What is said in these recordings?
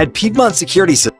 At Piedmont Security Systems,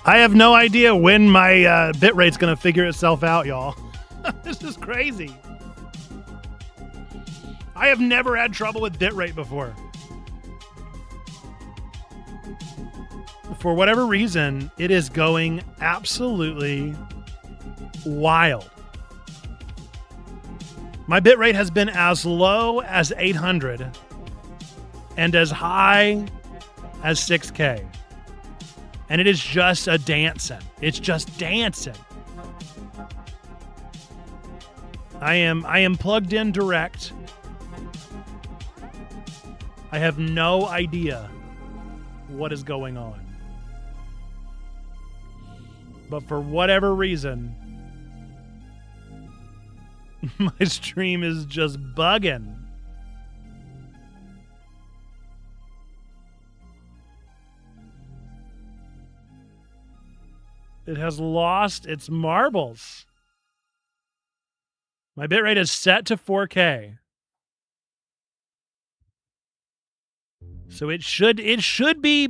I have no idea when my bit rate's going to figure itself out, y'all. This is crazy. I have never had trouble with bit rate before. For whatever reason, it is going absolutely wild. My bit rate has been as low as 800 and as high as 6K. And it is just a dancing. It's just dancing. I am plugged in direct. I have no idea what is going on. But for whatever reason, my stream is just bugging. It has lost its marbles. My bitrate is set to 4K. So it should be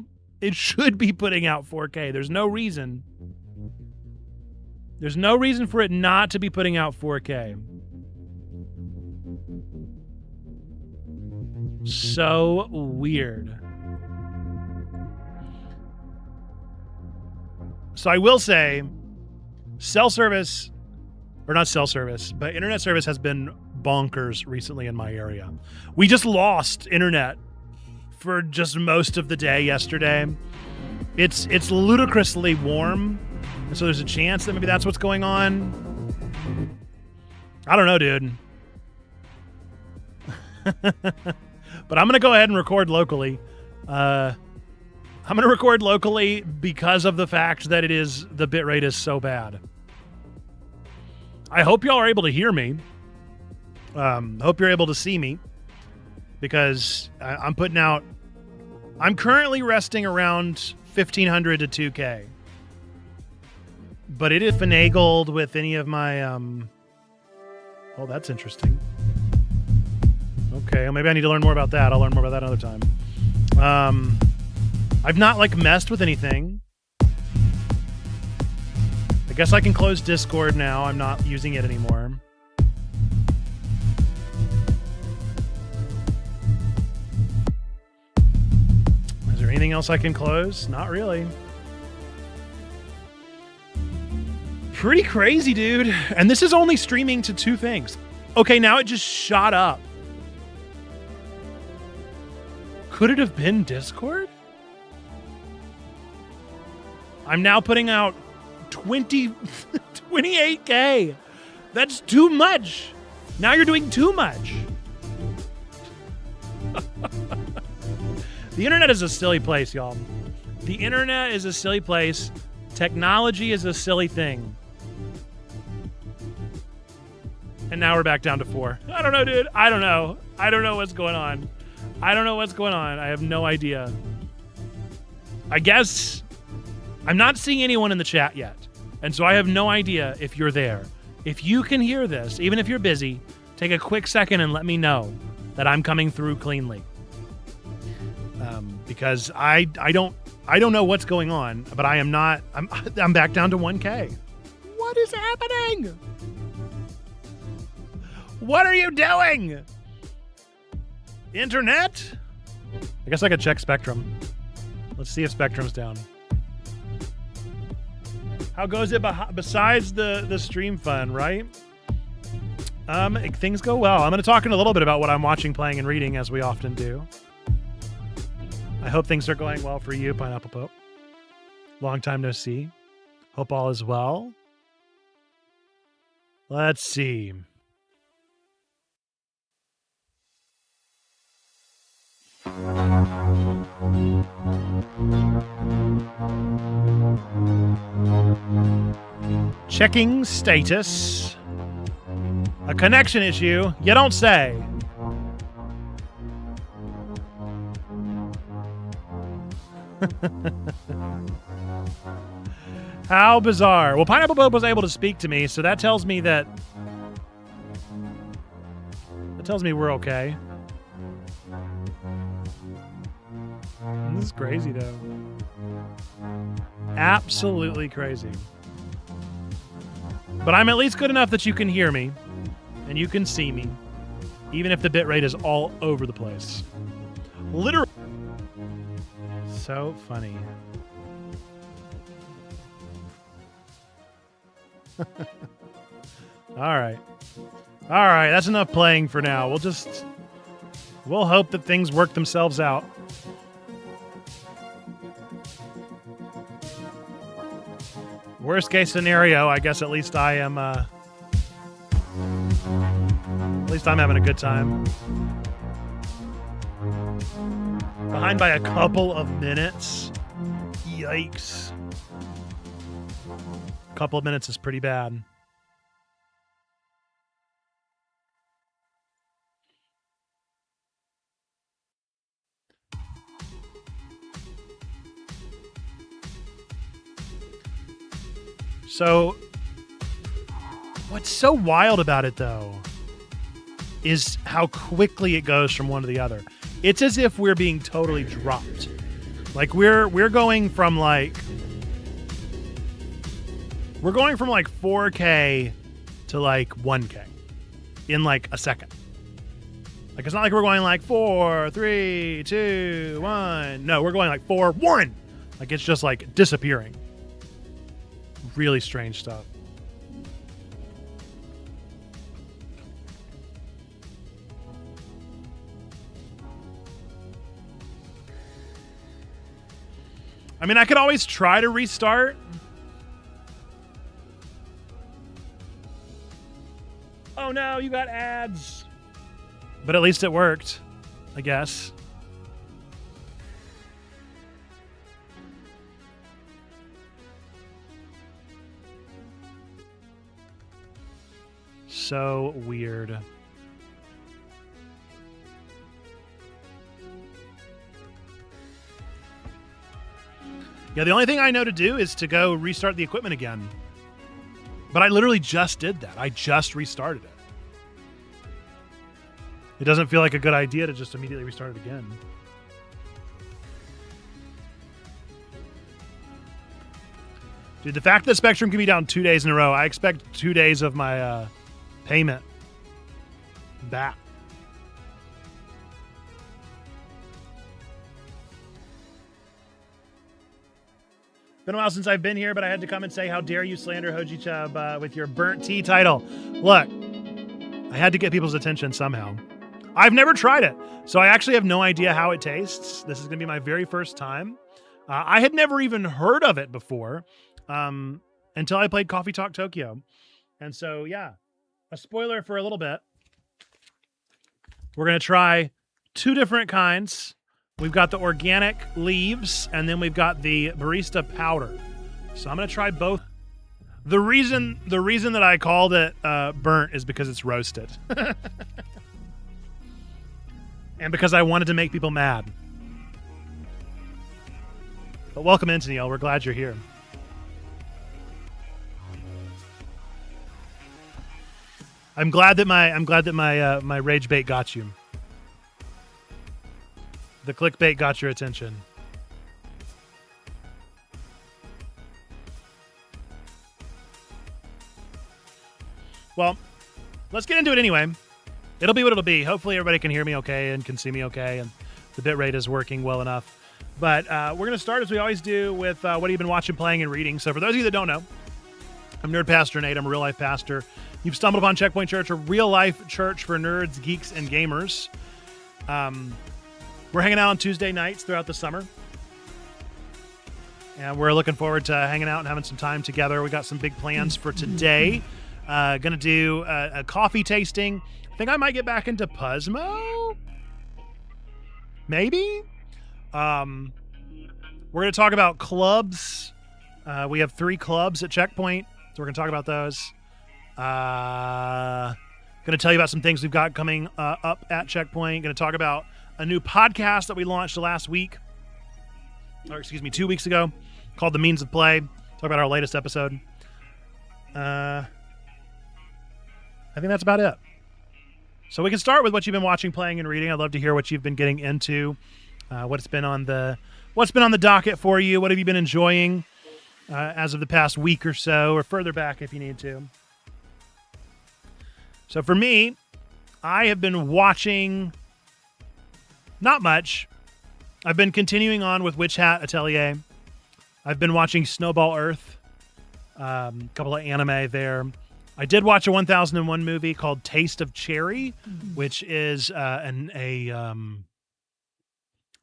putting out 4K. There's no reason for it not to be putting out 4K. So weird. So I will say, cell service, or not cell service, but internet service has been bonkers recently in my area. We just lost internet for just most of the day yesterday. It's ludicrously warm, and so there's a chance that maybe that's what's going on. I don't know, dude. But I'm going to go ahead and record locally. I'm going to record locally because of the fact that the bitrate is so bad. I hope y'all are able to hear me. Hope you're able to see me because I'm currently resting around 1500 to 2K. But it is finagled with any of my, oh, that's interesting. Okay, well, maybe I need to learn more about that. I'll learn more about that another time. I've not like messed with anything. I guess I can close Discord now. I'm not using it anymore. Is there anything else I can close? Not really. Pretty crazy, dude. And this is only streaming to 2 things. Okay, now it just shot up. Could it have been Discord? I'm now putting out 28K. That's too much. Now you're doing too much. The internet is a silly place, y'all. The internet is a silly place. Technology is a silly thing. And now we're back down to 4. I don't know, dude. I don't know. I don't know what's going on. I don't know what's going on. I have no idea. I guess I'm not seeing anyone in the chat yet. And so I have no idea if you're there. If you can hear this, even if you're busy, take a quick second and let me know that I'm coming through cleanly. Because I don't know what's going on, but I'm back down to 1K. What is happening? What are you doing? Internet? I guess I could check Spectrum. Let's see if Spectrum's down. How goes it besides the stream fun, right? Things go well. I'm going to talk in a little bit about what I'm watching, playing, and reading, as we often do. I hope things are going well for you, Pineapple Pope. Long time no see. Hope all is well. Let's see. Checking status. A connection issue? You don't say. How bizarre. Well, Pineapple Pope was able to speak to me, so that tells me that... That tells me we're okay. This is crazy, though. Absolutely crazy. But I'm at least good enough that you can hear me, and you can see me, even if the bitrate is all over the place. Literally. So funny. All right. All right, that's enough playing for now. We'll hope that things work themselves out. Worst case scenario, I guess at least I am, at least I'm having a good time. Behind by a couple of minutes. Yikes. A couple of minutes is pretty bad. So, what's so wild about it, though, is how quickly it goes from one to the other. It's as if we're being totally dropped. Like, we're going from, like... We're going from, like, 4K to, like, 1K in, like, a second. Like, it's not like we're going, like, 4, 3, 2, 1. No, we're going, like, 4, 1. Like, it's just, like, disappearing. Really strange stuff. I mean, I could always try to restart. Oh no, you got ads. But at least it worked, I guess. So weird. Yeah, the only thing I know to do is to go restart the equipment again. But I literally just did that. I just restarted it. It doesn't feel like a good idea to just immediately restart it again. Dude, the fact that Spectrum can be down 2 days in a row, I expect 2 days of my payment back. Been a while since I've been here, but I had to come and say, how dare you slander Hojicha with your burnt tea title. Look, I had to get people's attention somehow. I've never tried it, so I actually have no idea how it tastes. This is going to be my very first time. I had never even heard of it before until I played Coffee Talk Tokyo. And so, yeah, a spoiler for a little bit. We're going to try 2 different kinds. We've got the organic leaves, and then we've got the barista powder. So I'm going to try both. The reason that I called it burnt is because it's roasted. And because I wanted to make people mad. But welcome in, Neil. We're glad you're here. I'm glad that my rage bait got you. The clickbait got your attention. Well, let's get into it anyway. It'll be what it'll be. Hopefully everybody can hear me okay and can see me okay, and the bitrate is working well enough. But we're going to start, as we always do, with what have you been watching, playing, and reading. So for those of you that don't know, I'm Nerd Pastor Nate. I'm a real-life pastor. You've stumbled upon Checkpoint Church, a real-life church for nerds, geeks, and gamers. We're hanging out on Tuesday nights throughout the summer. And we're looking forward to hanging out and having some time together. We got some big plans for today. Going to do a coffee tasting. I think I might get back into Puzzmo. Maybe. We're going to talk about clubs. We have 3 clubs at Checkpoint, so we're going to talk about those. Going to tell you about some things we've got coming up at Checkpoint. Going to talk about a new podcast that we launched last week, or 2 weeks ago, called The Means of Play. Talk about our latest episode. I think that's about it. So we can start with what you've been watching, playing, and reading. I'd love to hear what you've been getting into, what's been on the docket for you. What have you been enjoying as of the past week or so, or further back if you need to. So for me, I have been watching not much. I've been continuing on with Witch Hat Atelier. I've been watching Snowball Earth, a couple of anime there. I did watch a 1001 movie called Taste of Cherry, which is a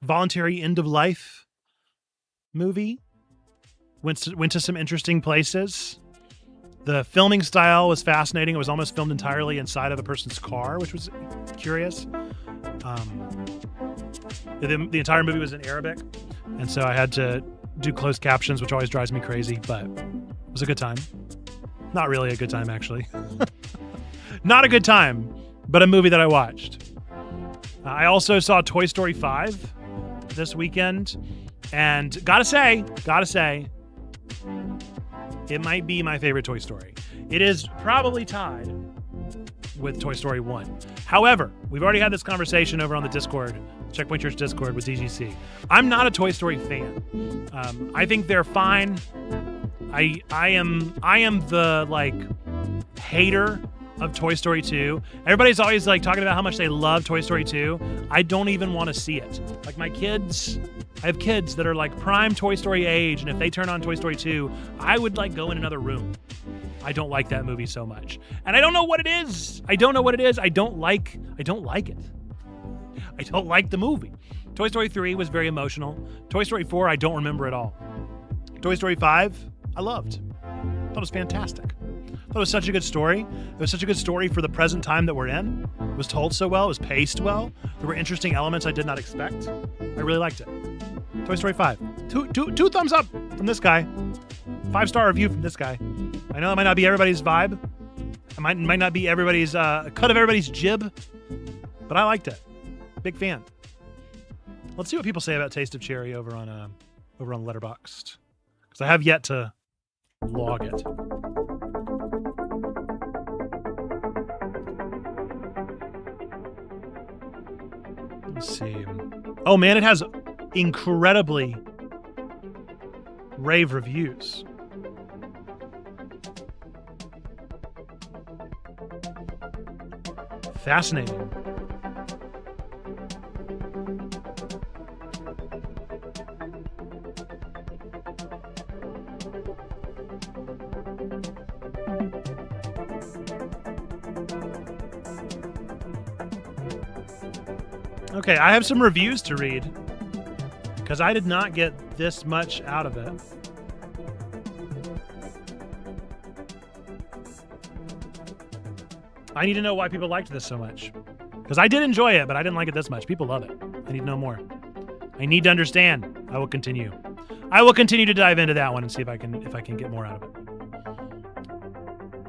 voluntary end of life movie. Went to some interesting places. The filming style was fascinating. It was almost filmed entirely inside of a person's car, which was curious. The entire movie was in Arabic, and so I had to do closed captions, which always drives me crazy, but it was a good time. Not really a good time, actually. Not a good time, but a movie that I watched. I also saw Toy Story 5 this weekend, and gotta say, it might be my favorite Toy Story. It is probably tied with Toy Story 1. However, we've already had this conversation over on the Discord, Checkpoint Church Discord with DGC. I'm not a Toy Story fan. I think they're fine. I am the hater of Toy Story 2. Everybody's always talking about how much they love Toy Story 2. I don't even want to see it. I have kids that are prime Toy Story age, and if they turn on Toy Story 2, I would go in another room. I don't like that movie so much. And I don't know what it is. I don't like it. I don't like the movie. Toy Story 3 was very emotional. Toy Story 4, I don't remember at all. Toy Story 5, I loved. I thought it was fantastic. I thought it was such a good story. It was such a good story for the present time that we're in. It was told so well. It was paced well. There were interesting elements I did not expect. I really liked it. Toy Story 5. Two thumbs up from this guy. 5-star review from this guy. I know it might not be everybody's vibe. It might not be everybody's cut of everybody's jib, but I liked it. Big fan. Let's see what people say about Taste of Cherry over on Letterboxd, because I have yet to log it. Let's see. Oh man, it has incredibly rave reviews. Fascinating. Okay, I have some reviews to read because I did not get this much out of it. I need to know why people liked this so much. Because I did enjoy it, but I didn't like it this much. People love it. I need to know more. I need to understand. I will continue. I will continue to dive into that one and see if I can get more out of it.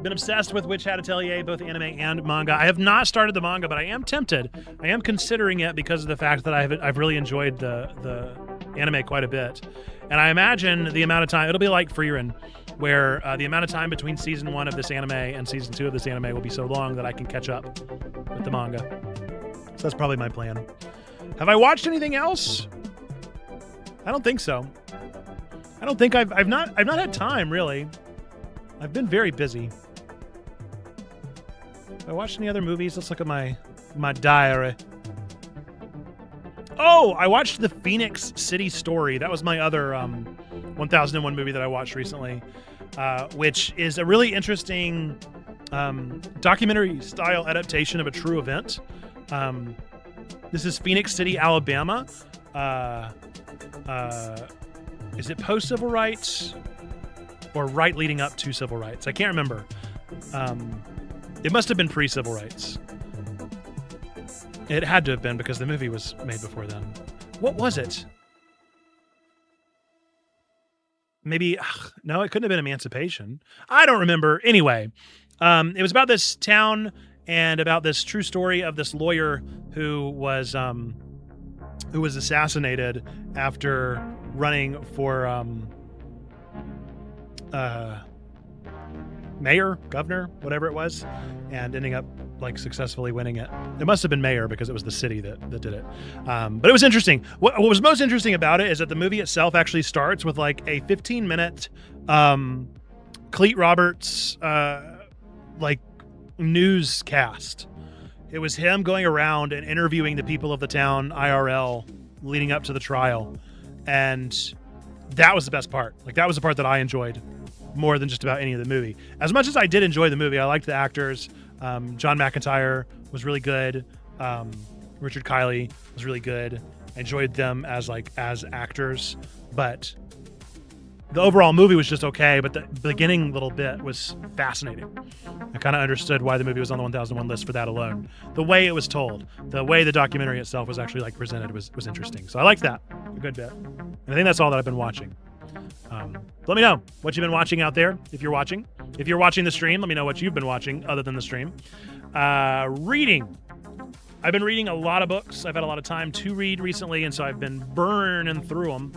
Been obsessed with Witch Hat Atelier, both anime and manga. I have not started the manga, but I am tempted. I am considering it because of the fact that I've really enjoyed the anime quite a bit. And I imagine the amount of time, it'll be like Frieren, where the amount of time between season 1 of this anime and season 2 of this anime will be so long that I can catch up with the manga. So that's probably my plan. Have I watched anything else? I don't think so. I don't think I've not had time, really. I've been very busy. Have I watched any other movies? Let's look at my diary. Oh, I watched The Phoenix City Story. That was my other 1001 movie that I watched recently, which is a really interesting documentary-style adaptation of a true event. This is Phoenix City, Alabama. Is it post-civil rights or right leading up to civil rights? I can't remember. It must have been pre-civil rights. It had to have been because the movie was made before then. What was it? Maybe, no, it couldn't have been Emancipation. I don't remember. Anyway, it was about this town and about this true story of this lawyer who was assassinated after running for mayor, governor, whatever it was, and ending up like successfully winning it. It must have been mayor because it was the city that did it. But it was interesting. What was most interesting about it is that the movie itself actually starts with like a 15-minute Cleet Roberts like newscast. It was him going around and interviewing the people of the town IRL leading up to the trial. And that was the best part. Like that was the part that I enjoyed more than just about any of the movie. As much as I did enjoy the movie, I liked the actors. John McIntyre was really good. Richard Kiley was really good. I enjoyed them as actors, but the overall movie was just okay. But the beginning little bit was fascinating. I kind of understood why the movie was on the 1001 list for that alone. The way it was told, the way the documentary itself was actually like presented was interesting. So I liked that a good bit. And I think that's all that I've been watching. Let me know what you've been watching out there. If you're watching the stream, let me know what you've been watching other than the stream. Reading. I've been reading a lot of books. I've had a lot of time to read recently, and so I've been burning through them.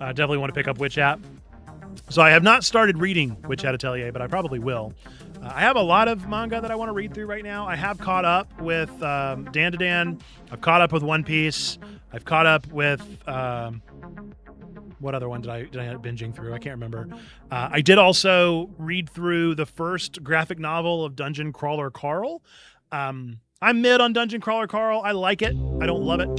I definitely want to pick up Witch Hat. So I have not started reading Witch Hat Atelier, but I probably will. I have a lot of manga that I want to read through right now. I have caught up with Dan to Dan. I've caught up with One Piece. I've caught up with what other one did I end up binging through? I can't remember. I did also read through the first graphic novel of Dungeon Crawler Carl. I'm mid on Dungeon Crawler Carl. I like it. I don't love it.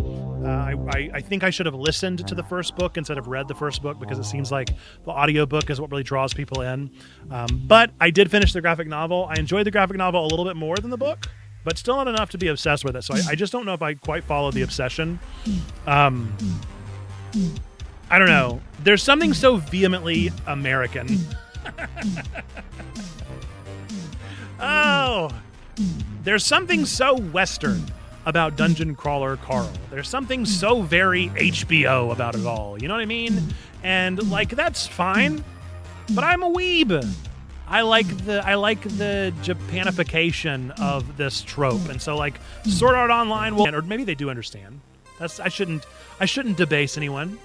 I think I should have listened to the first book instead of read the first book because it seems like the audiobook is what really draws people in. But I did finish the graphic novel. I enjoyed the graphic novel a little bit more than the book, but still not enough to be obsessed with it. So I just don't know if I quite follow the obsession. I don't know. There's something so vehemently American. Oh, there's something so Western about Dungeon Crawler Carl. There's something so very HBO about it all. You know what I mean? And like that's fine, but I'm a weeb. I like the Japanification of this trope, and so like Sword Art Online will, or maybe they do understand. I shouldn't debase anyone,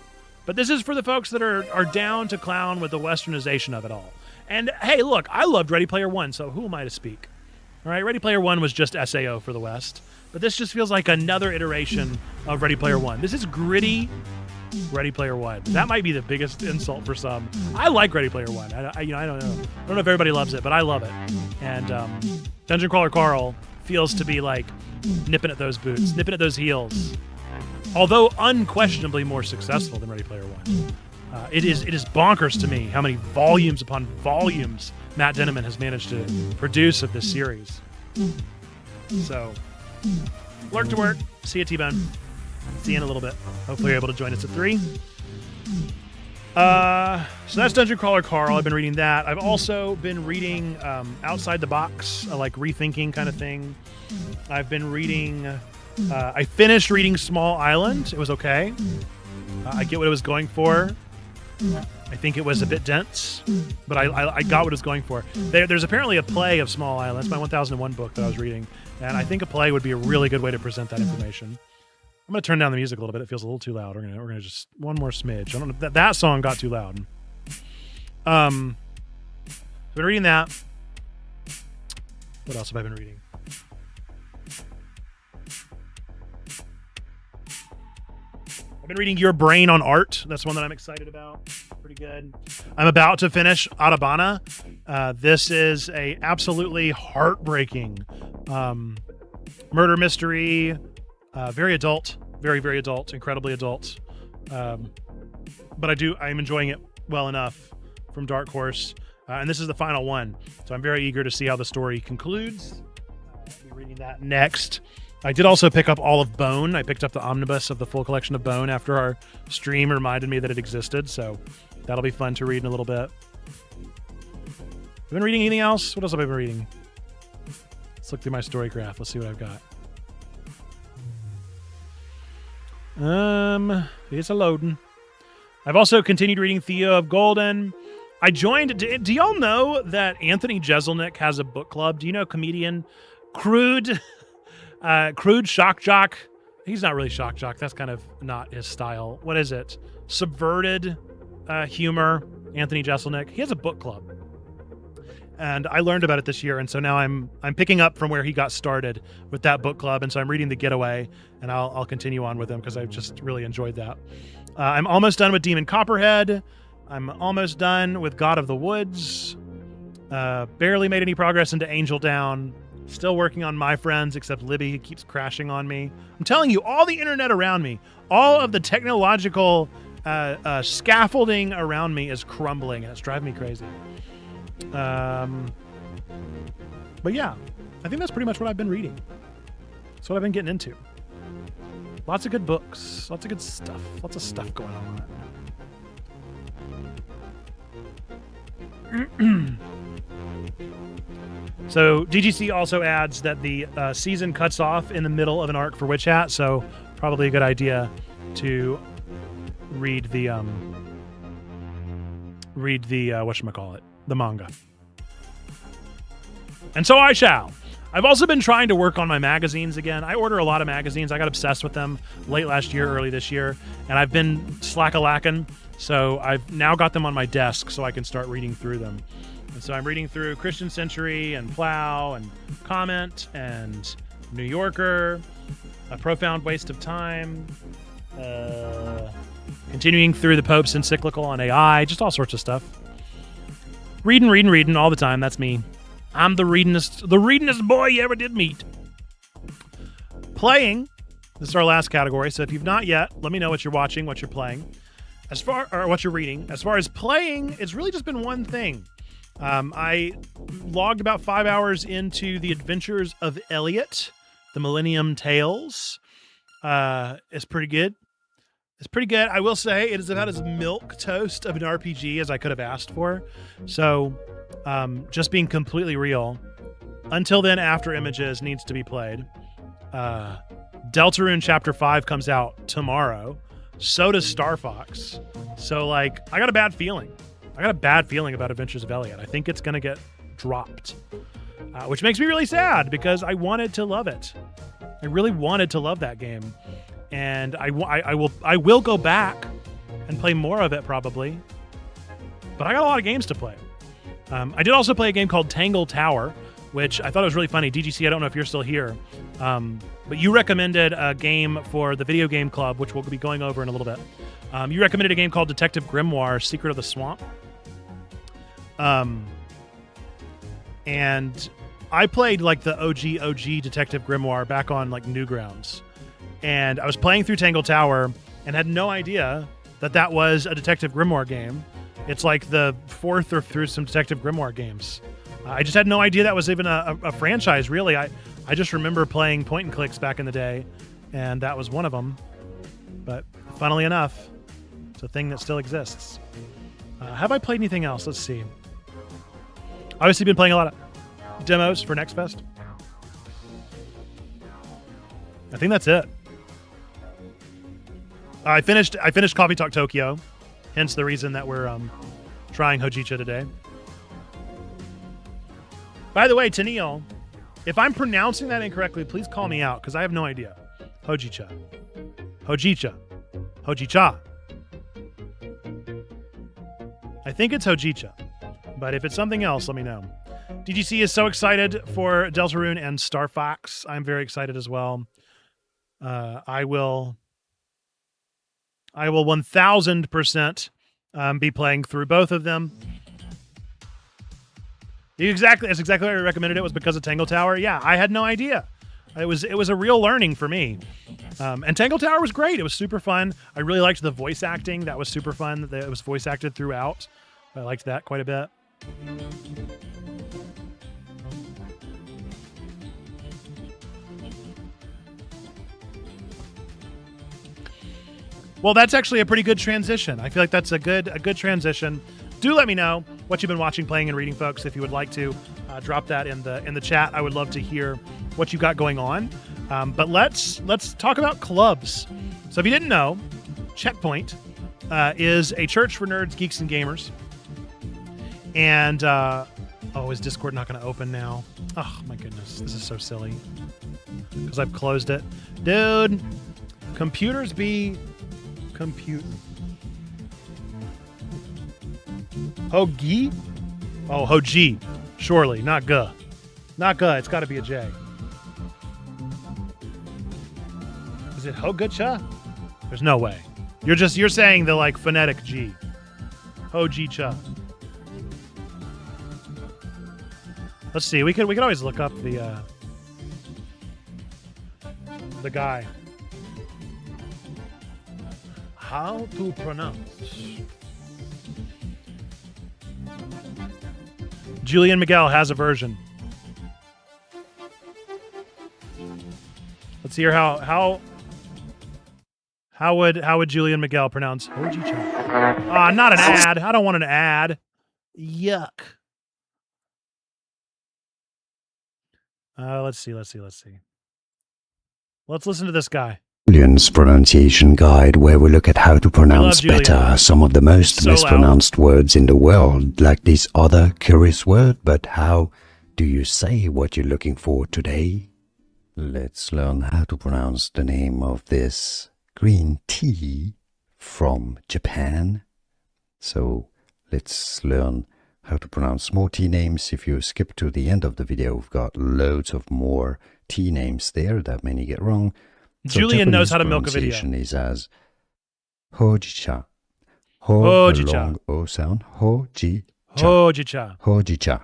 but this is for the folks that are down to clown with the westernization of it all. And hey, look, I loved Ready Player One, so who am I to speak? All right, Ready Player One was just SAO for the West, but this just feels like another iteration of Ready Player One. This is gritty. Ready Player One. That might be the biggest insult for some. I like Ready Player One. I don't know. I don't know if everybody loves it, but I love it. And Dungeon Crawler Carl feels to be like nipping at those boots, nipping at those heels. Although unquestionably more successful than Ready Player One. It is bonkers to me how many volumes upon volumes Matt Denneman has managed to produce of this series. So, lurk to work. See you, T-Bone. See you in a little bit. Hopefully you're able to join us at 3. So that's Dungeon Crawler Carl. I've been reading that. I've also been reading Outside the Box, like rethinking kind of thing. I've been reading... I finished reading Small Island. It was okay. I get what it was going for. I think it was a bit dense, but I got what it was going for. There's apparently a play of Small Island. That's my 1001 book that I was reading, and I think a play would be a really good way to present that information. I'm going to turn down the music a little bit. It feels a little too loud. We're gonna just one more smidge. I don't know that song got too loud. Been reading that. What else have I been reading? I've been reading Your Brain on Art. That's one that I'm excited about. Pretty good. I'm about to finish Atabana. This is a absolutely heartbreaking murder mystery. Very adult. Very, very adult. Incredibly adult. But I'm enjoying it well enough from Dark Horse. And this is the final one. So I'm very eager to see how the story concludes. I'll be reading that next. I did also pick up all of Bone. I picked up the omnibus of the full collection of Bone after our stream reminded me that it existed, so that'll be fun to read in a little bit. Have you been reading anything else? What else have I been reading? Let's look through my story graph. Let's see what I've got. It's a loading. I've also continued reading Theo of Golden. I joined... Do y'all know that Anthony Jeselnik has a book club? Do you know comedian Crude Shock Jock? He's not really Shock Jock. That's kind of not his style. What is it? Subverted humor. Anthony Jeselnik. He has a book club. And I learned about it this year, and so now I'm picking up from where he got started with that book club, and so I'm reading The Getaway, and I'll continue on with him because I've just really enjoyed that. I'm almost done with Demon Copperhead. I'm almost done with God of the Woods. Barely made any progress into Angel Down. Still working on My Friends, except Libby keeps crashing on me. I'm telling you, all the internet around me, all of the technological scaffolding around me is crumbling, and it's driving me crazy. But yeah, I think that's pretty much what I've been reading. That's what I've been getting into. Lots of good books, lots of good stuff, lots of stuff going on. So DGC also adds that the season cuts off in the middle of an arc for Witch Hat, so probably a good idea to read the whatchamacallit, the manga. And so I shall. I've also been trying to work on my magazines again. I order a lot of magazines. I got obsessed with them late last year, early this year, and I've been slack-a-lacking, so I've now got them on my desk so I can start reading through them. And so I'm reading through Christian Century and Plow and Comment and New Yorker, A Profound Waste of Time, continuing through the Pope's encyclical on AI, just all sorts of stuff. Reading all the time. That's me. I'm the readingest boy you ever did meet. Playing. This is our last category. So if you've not yet, let me know what you're watching, what you're playing, or what you're reading. As far as playing, it's really just been one thing. I logged about 5 hours into The Adventures of Elliot, the Millennium Tales. It's pretty good. It's pretty good. I will say it is about as milquetoast of an RPG as I could have asked for. So, just being completely real. Until then, After Images needs to be played. Deltarune Chapter 5 comes out tomorrow. So does Star Fox. So, I got a bad feeling. I got a bad feeling about Adventures of Elliot. I think it's going to get dropped, which makes me really sad because I wanted to love it. I really wanted to love that game, and I will go back and play more of it probably. But I got a lot of games to play. I did also play a game called Tangle Tower, which I thought was really funny. DGC, I don't know if you're still here, but you recommended a game for the Video Game Club, which we'll be going over in a little bit. You recommended a game called Detective Grimoire, Secret of the Swamp. And I played like the OG Detective Grimoire back on like Newgrounds. And I was playing through Tangle Tower and had no idea that was a Detective Grimoire game. It's like the fourth or through some Detective Grimoire games. I just had no idea that was even a franchise, really. I just remember playing point and clicks back in the day, and that was one of them. But funnily enough, it's a thing that still exists. Have I played anything else? Let's see. Obviously been playing a lot of demos for Next Fest. I think that's it. I finished Coffee Talk Tokyo, hence the reason that we're trying Hojicha today. By the way, Tennille, if I'm pronouncing that incorrectly, please call me out, because I have no idea. Hojicha. Hojicha. Hojicha. I think it's Hojicha, but if it's something else, let me know. DGC is so excited for Deltarune and Star Fox. I'm very excited as well. I will 1000% be playing through both of them. That's exactly why I recommended it, was because of Tangle Tower. Yeah, I had no idea. It was a real learning for me. And Tangle Tower was great. It was super fun. I really liked the voice acting. That was super fun. It was voice acted throughout. I liked that quite a bit. Well, that's actually a pretty good transition. I feel like that's a good transition. Do let me know what you've been watching, playing, and reading, folks. If you would like to drop that in the chat, I would love to hear what you got going on. But let's talk about clubs. So if you didn't know, Checkpoint is a church for nerds, geeks, and gamers. And is Discord not going to open now? Oh my goodness, this is so silly because I've closed it, dude. Computers be compute. Hogi? Oh, Hoji. Surely, not G. Not G. It's got to be a J. Is it Hojicha? There's no way. You're saying the like phonetic G. Hojicha. Let's see. We could always look up the guy. How to pronounce? Julian Miguel has a version. Let's hear how would Julian Miguel pronounce Hojicha? Not an ad. I don't want an ad. Yuck. Let's see. Let's listen to this guy. Julian's pronunciation guide, where we look at how to pronounce better some of the most mispronounced words in the world, like this other curious word. But how do you say what you're looking for today? Let's learn how to pronounce the name of this green tea from Japan. So let's learn how to pronounce more tea names. If you skip to the end of the video, we've got loads of more tea names there that many get wrong. So Julian knows how to milk a video. Pronunciation is as Hojicha. Hojicha. Long O sound. Hojicha. Hojicha. Hojicha.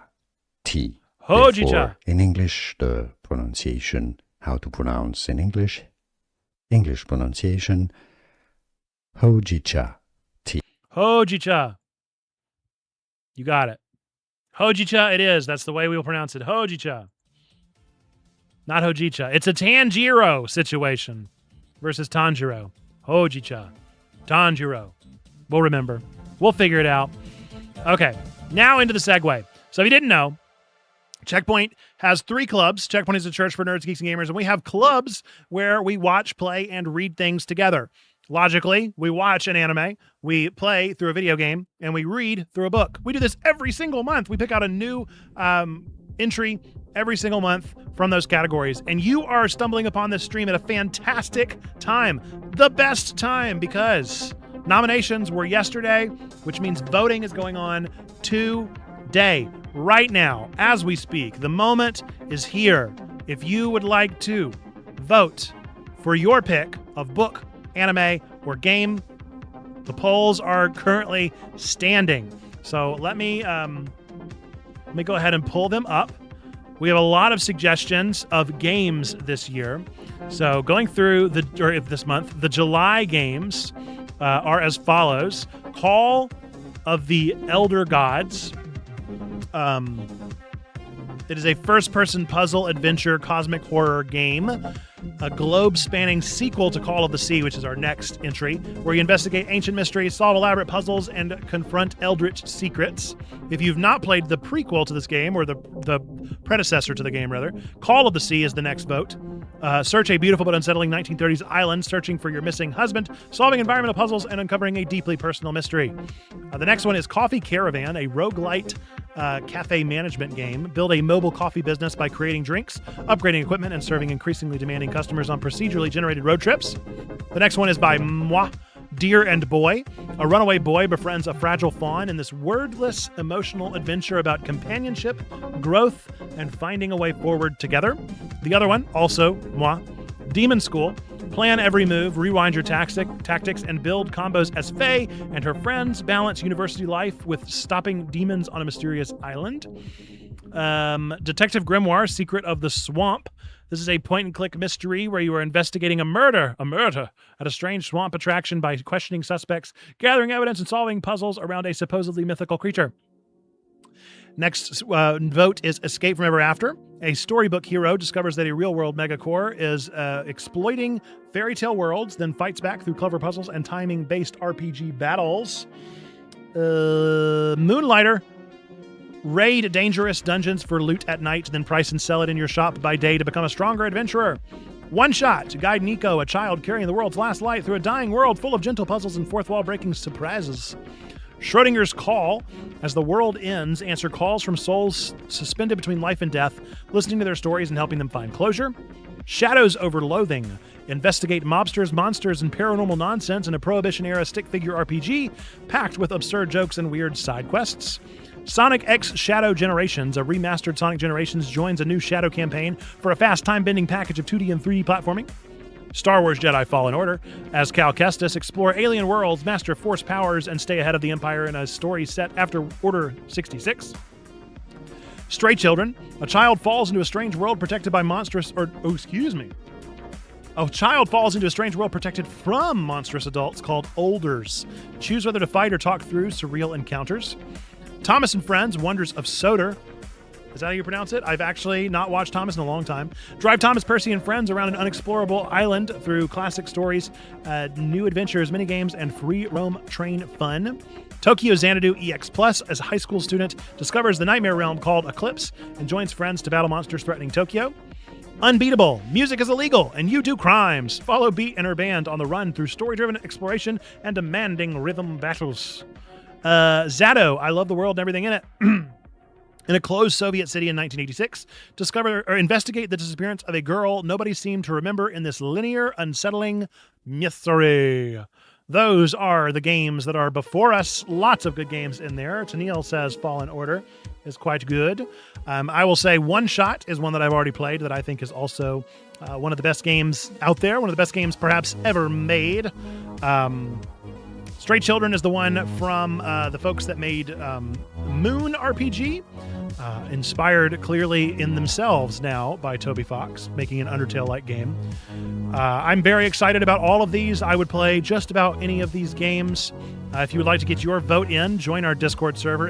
Tea. Hojicha. Therefore, in English, the pronunciation, how to pronounce in English pronunciation, Hojicha. Tea. Hojicha. You got it. Hojicha it is. That's the way we will pronounce it. Hojicha. Not Hojicha. It's a Tanjiro situation versus Tanjiro. Hojicha. Tanjiro. We'll remember. We'll figure it out. Okay. Now into the segue. So if you didn't know, Checkpoint has 3 clubs. Checkpoint is a church for nerds, geeks, and gamers. And we have clubs where we watch, play, and read things together. Logically, we watch an anime, we play through a video game, and we read through a book. We do this every single month. We pick out a new entry every single month from those categories. And you are stumbling upon this stream at a fantastic time. The best time, because nominations were yesterday, which means voting is going on today. day, right now, as we speak. The moment is here. If you would like to vote for your pick of book, anime, or game, the polls are currently standing. So let me go ahead and pull them up. We have a lot of suggestions of games this year. So going through this month, the July games are as follows: Call of the Elder Gods. It is a first-person puzzle adventure cosmic horror game, a globe-spanning sequel to Call of the Sea, which is our next entry, where you investigate ancient mysteries, solve elaborate puzzles, and confront eldritch secrets. If you've not played the prequel to this game, or the predecessor to the game, rather, Call of the Sea is the next vote. Search a beautiful but unsettling 1930s island, searching for your missing husband, solving environmental puzzles, and uncovering a deeply personal mystery. The next one is Coffee Caravan, a roguelite cafe management game. Build a mobile coffee business by creating drinks, upgrading equipment, and serving increasingly demanding customers on procedurally generated road trips. The next one is by Moi, Deer and Boy. A runaway boy befriends a fragile fawn in this wordless, emotional adventure about companionship, growth, and finding a way forward together. The other one, also Moi, Demon School. Plan every move, rewind your tactics, and build combos as Faye and her friends balance university life with stopping demons on a mysterious island. Detective Grimoire, Secret of the Swamp. This is a point-and-click mystery where you are investigating a murder at a strange swamp attraction by questioning suspects, gathering evidence, and solving puzzles around a supposedly mythical creature. Next vote is Escape from Ever After. A storybook hero discovers that a real-world megacore is exploiting fairy tale worlds, then fights back through clever puzzles and timing-based RPG battles. Moonlighter. Raid dangerous dungeons for loot at night, then price and sell it in your shop by day to become a stronger adventurer. One Shot. Guide Nico, a child carrying the world's last light through a dying world full of gentle puzzles and fourth-wall-breaking surprises. Schrodinger's Call. As the world ends, answer calls from souls suspended between life and death, listening to their stories and helping them find closure. Shadows over Loathing. Investigate mobsters, monsters, and paranormal nonsense in a Prohibition-era stick-figure RPG packed with absurd jokes and weird side quests. Sonic X Shadow Generations. A remastered Sonic Generations joins a new Shadow campaign for a fast time-bending package of 2D and 3D platforming. Star Wars Jedi Fallen Order. As Cal Kestis, explore alien worlds, master force powers, and stay ahead of the Empire in a story set after Order 66. Stray Children. A child falls into a strange world protected by monstrous... A child falls into a strange world protected from monstrous adults called Olders. Choose whether to fight or talk through surreal encounters. Thomas and Friends, Wonders of Soder. Is that how you pronounce it? I've actually not watched Thomas in a long time. Drive Thomas, Percy, and friends around an unexplorable island through classic stories, new adventures, minigames, and free roam train fun. Tokyo Xanadu EX Plus, as a high school student, discovers the nightmare realm called Eclipse and joins friends to battle monsters threatening Tokyo. Unbeatable. Music is illegal, and you do crimes. Follow Beat and her band on the run through story-driven exploration and demanding rhythm battles. Zato, I Love the World and Everything in It. In a closed Soviet city in 1986, investigate the disappearance of a girl nobody seemed to remember in this linear, unsettling mystery. Those are the games that are before us. Lots of good games in there. Tennille says Fallen Order is quite good. I will say One Shot is one that I've already played that I think is also one of the best games out there, one of the best games perhaps ever made. Stray Children is the one from the folks that made Moon RPG, inspired clearly in themselves now by Toby Fox, making an Undertale-like game. I'm very excited about all of these. I would play just about any of these games. If you would like to get your vote in, join our Discord server,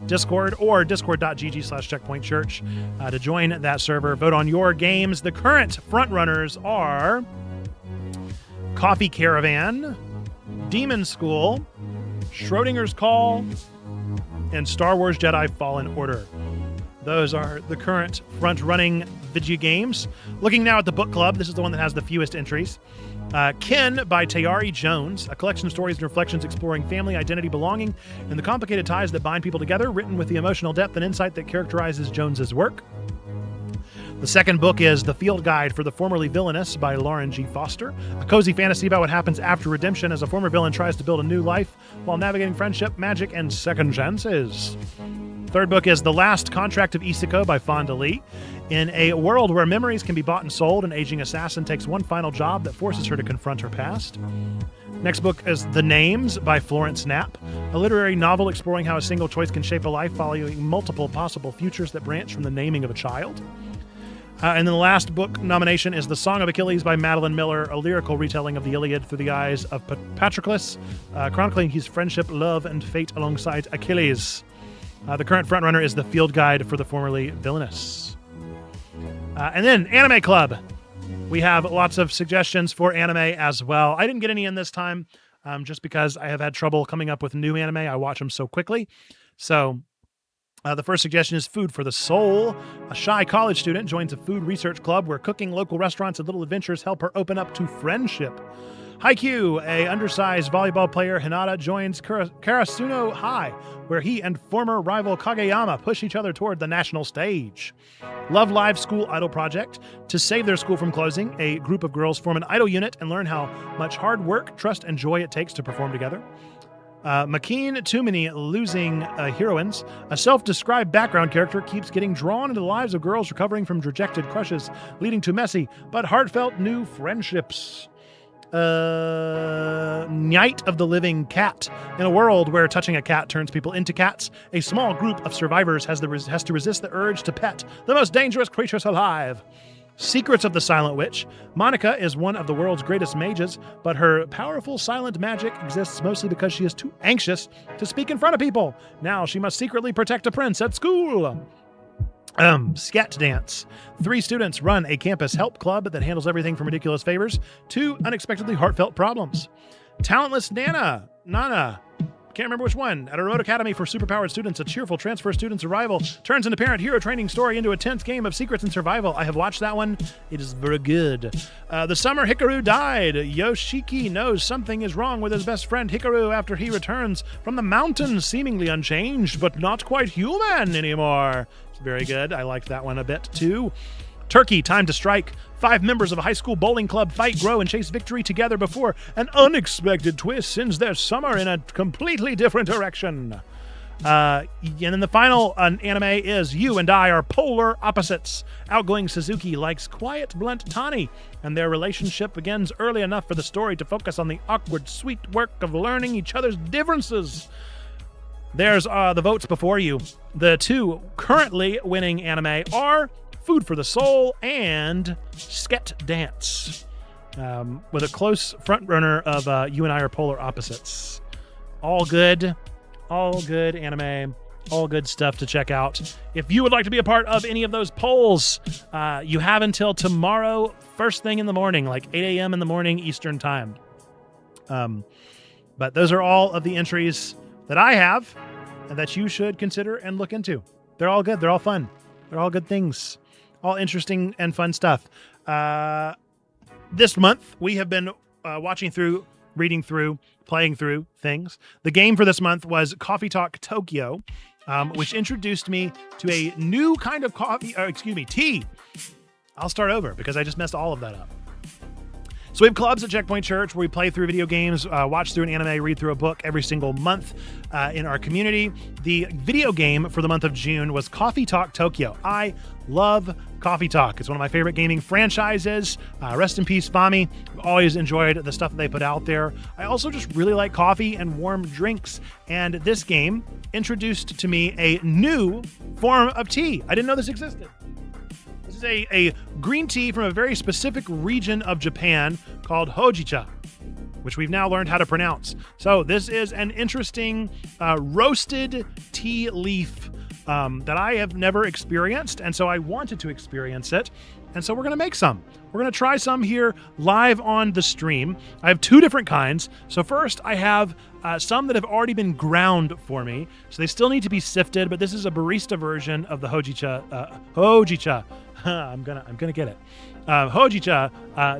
!Discord, or discord.gg/checkpointchurch to join that server. Vote on your games. The current frontrunners are Coffee Caravan, Demon School, Schrodinger's Call, and Star Wars Jedi Fallen Order. Those are the current front-running video games. Looking now at the book club, this is the one that has the fewest entries. Ken by Tayari Jones, a collection of stories and reflections exploring family, identity, belonging, and the complicated ties that bind people together, written with the emotional depth and insight that characterizes Jones's work. The second book is The Field Guide for the Formerly Villainous by Lauren G. Foster, a cozy fantasy about what happens after redemption as a former villain tries to build a new life while navigating friendship, magic, and second chances. Third book is The Last Contract of Isako by Fonda Lee. In a world where memories can be bought and sold, an aging assassin takes one final job that forces her to confront her past. Next book is The Names by Florence Knapp, a literary novel exploring how a single choice can shape a life following multiple possible futures that branch from the naming of a child. And then the last book nomination is The Song of Achilles by Madeline Miller, a lyrical retelling of the Iliad through the eyes of Patroclus, chronicling his friendship, love, and fate alongside Achilles. The current frontrunner is The Field Guide for the Formerly Villainous. And then Anime Club. We have lots of suggestions for anime as well. I didn't get any in this time just because I have had trouble coming up with new anime. I watch them so quickly. So the first suggestion is Food for the Soul. A shy college student joins a food research club where cooking, local restaurants, and little adventures help her open up to friendship. Haikyuu, a undersized volleyball player, Hinata, joins Karasuno High, where he and former rival Kageyama push each other toward the national stage. Love Live School Idol Project. To save their school from closing, a group of girls form an idol unit and learn how much hard work, trust, and joy it takes to perform together. Makeen Too Many Losing Heroines. A self-described background character keeps getting drawn into the lives of girls recovering from rejected crushes, leading to messy but heartfelt new friendships. Night of the Living Cat. In a world where touching a cat turns people into cats, a small group of survivors has to resist the urge to pet the most dangerous creatures alive. Secrets of the Silent Witch. Monica is one of the world's greatest mages, but her powerful silent magic exists mostly because she is too anxious to speak in front of people. Now she must secretly protect a prince at school. Scat Dance. 3 students run a campus help club that handles everything from ridiculous favors to unexpectedly heartfelt problems. Talentless Nana. Can't remember which one. At a remote academy for superpowered students, a cheerful transfer student's arrival turns an apparent hero training story into a tense game of secrets and survival. I have watched that one. It is very good. The summer Hikaru died. Yoshiki knows something is wrong with his best friend Hikaru after he returns from the mountains, seemingly unchanged, but not quite human anymore. It's very good. I liked that one a bit, too. Turkey, Time to Strike. 5 members of a high school bowling club fight, grow, and chase victory together before an unexpected twist sends their summer in a completely different direction. And then the final anime is You and I Are Polar Opposites. Outgoing Suzuki likes quiet, blunt Tani, and their relationship begins early enough for the story to focus on the awkward, sweet work of learning each other's differences. There's the votes before you. The 2 currently winning anime are Food for the Soul and Sket Dance, with a close front runner of You and I Are Polar Opposites. All good anime, all good stuff to check out. If you would like to be a part of any of those polls, you have until tomorrow, first thing in the morning, like 8 a.m. in the morning Eastern time. But those are all of the entries that I have and that you should consider and look into. They're all good. They're all fun. They're all good things. All interesting and fun stuff. This month, we have been watching through, reading through, playing through things. The game for this month was Coffee Talk Tokyo, which introduced me to a new kind of tea. I'll start over because I just messed all of that up. So we have clubs at Checkpoint Church where we play through video games, watch through an anime, read through a book every single month in our community. The video game for the month of June was Coffee Talk Tokyo. I love Coffee Talk. It's one of my favorite gaming franchises. Rest in peace, Fami. I've always enjoyed the stuff that they put out there. I also just really like coffee and warm drinks. And this game introduced to me a new form of tea. I didn't know this existed. This is a green tea from a very specific region of Japan called Hojicha, which we've now learned how to pronounce. So this is an interesting roasted tea leaf that I have never experienced, and so I wanted to experience it. And so we're going to make some. We're going to try some here live on the stream. I have 2 different kinds. So first, I have some that have already been ground for me. So they still need to be sifted, but this is a barista version of the Hojicha. I'm gonna get it. Hojicha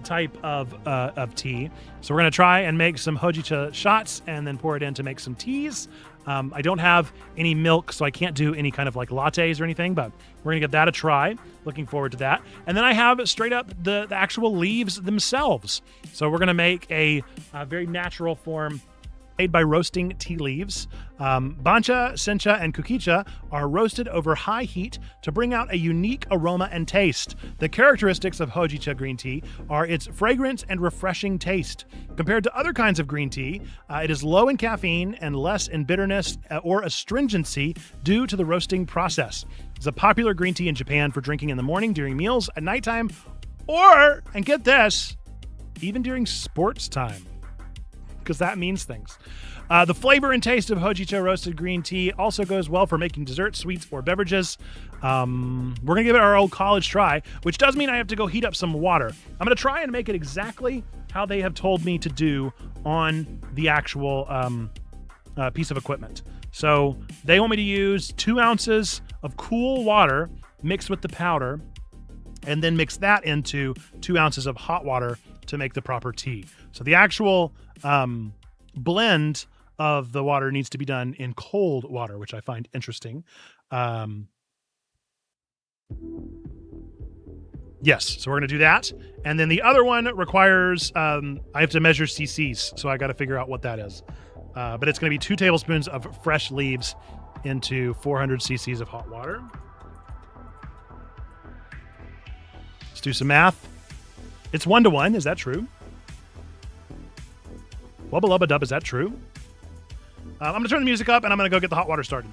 type of tea. So we're gonna try and make some Hojicha shots and then pour it in to make some teas. I don't have any milk, so I can't do any kind of like lattes or anything, but we're gonna give that a try. Looking forward to that. And then I have straight up the actual leaves themselves. So we're gonna make a very natural form made by roasting tea leaves. Bancha, sencha, and kukicha are roasted over high heat to bring out a unique aroma and taste. The characteristics of Hojicha green tea are its fragrance and refreshing taste. Compared to other kinds of green tea, it is low in caffeine and less in bitterness or astringency due to the roasting process. It's a popular green tea in Japan for drinking in the morning, during meals, at nighttime, or, and get this, even during sports time, because that means things. The flavor and taste of Hojicha roasted green tea also goes well for making desserts, sweets, or beverages. We're going to give it our old college try, which does mean I have to go heat up some water. I'm going to try and make it exactly how they have told me to do on the actual piece of equipment. So they want me to use 2 ounces of cool water mixed with the powder, and then mix that into 2 ounces of hot water to make the proper tea. So the actual blend of the water needs to be done in cold water, which I find interesting. Yes, so we're going to do that. And then the other one requires, I have to measure cc's, so I got to figure out what that is. But it's going to be 2 tablespoons of fresh leaves into 400 cc's of hot water. Let's do some math. It's 1-to-1. Is that true? Wubba lubba dub, is that true? I'm going to turn the music up and I'm going to go get the hot water started.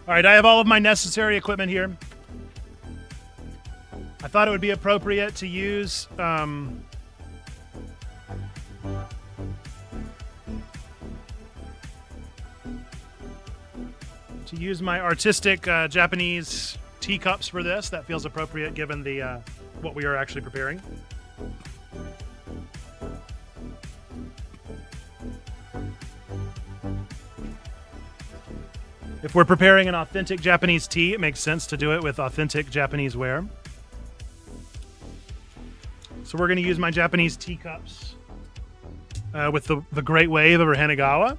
All right, I have all of my necessary equipment here. I thought it would be appropriate to use my artistic Japanese teacups for this. That feels appropriate given the what we are actually preparing. If we're preparing an authentic Japanese tea, it makes sense to do it with authentic Japanese ware. So we're going to use my Japanese teacups with the Great Wave of Henagawa.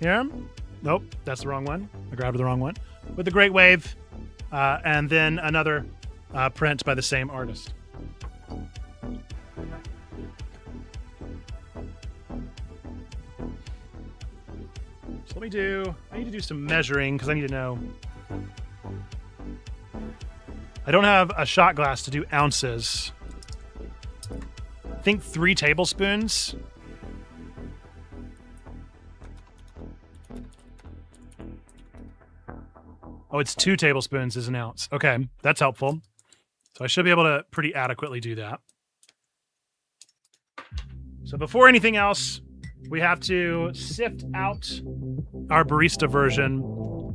Here. Nope, that's the wrong one. I grabbed the wrong one. With the Great Wave, and then another print by the same artist. So I need to do some measuring because I need to know. I don't have a shot glass to do ounces. I think 3 tablespoons. Oh, it's 2 tablespoons is an ounce. Okay, that's helpful. So I should be able to pretty adequately do that. So before anything else, we have to sift out our barista version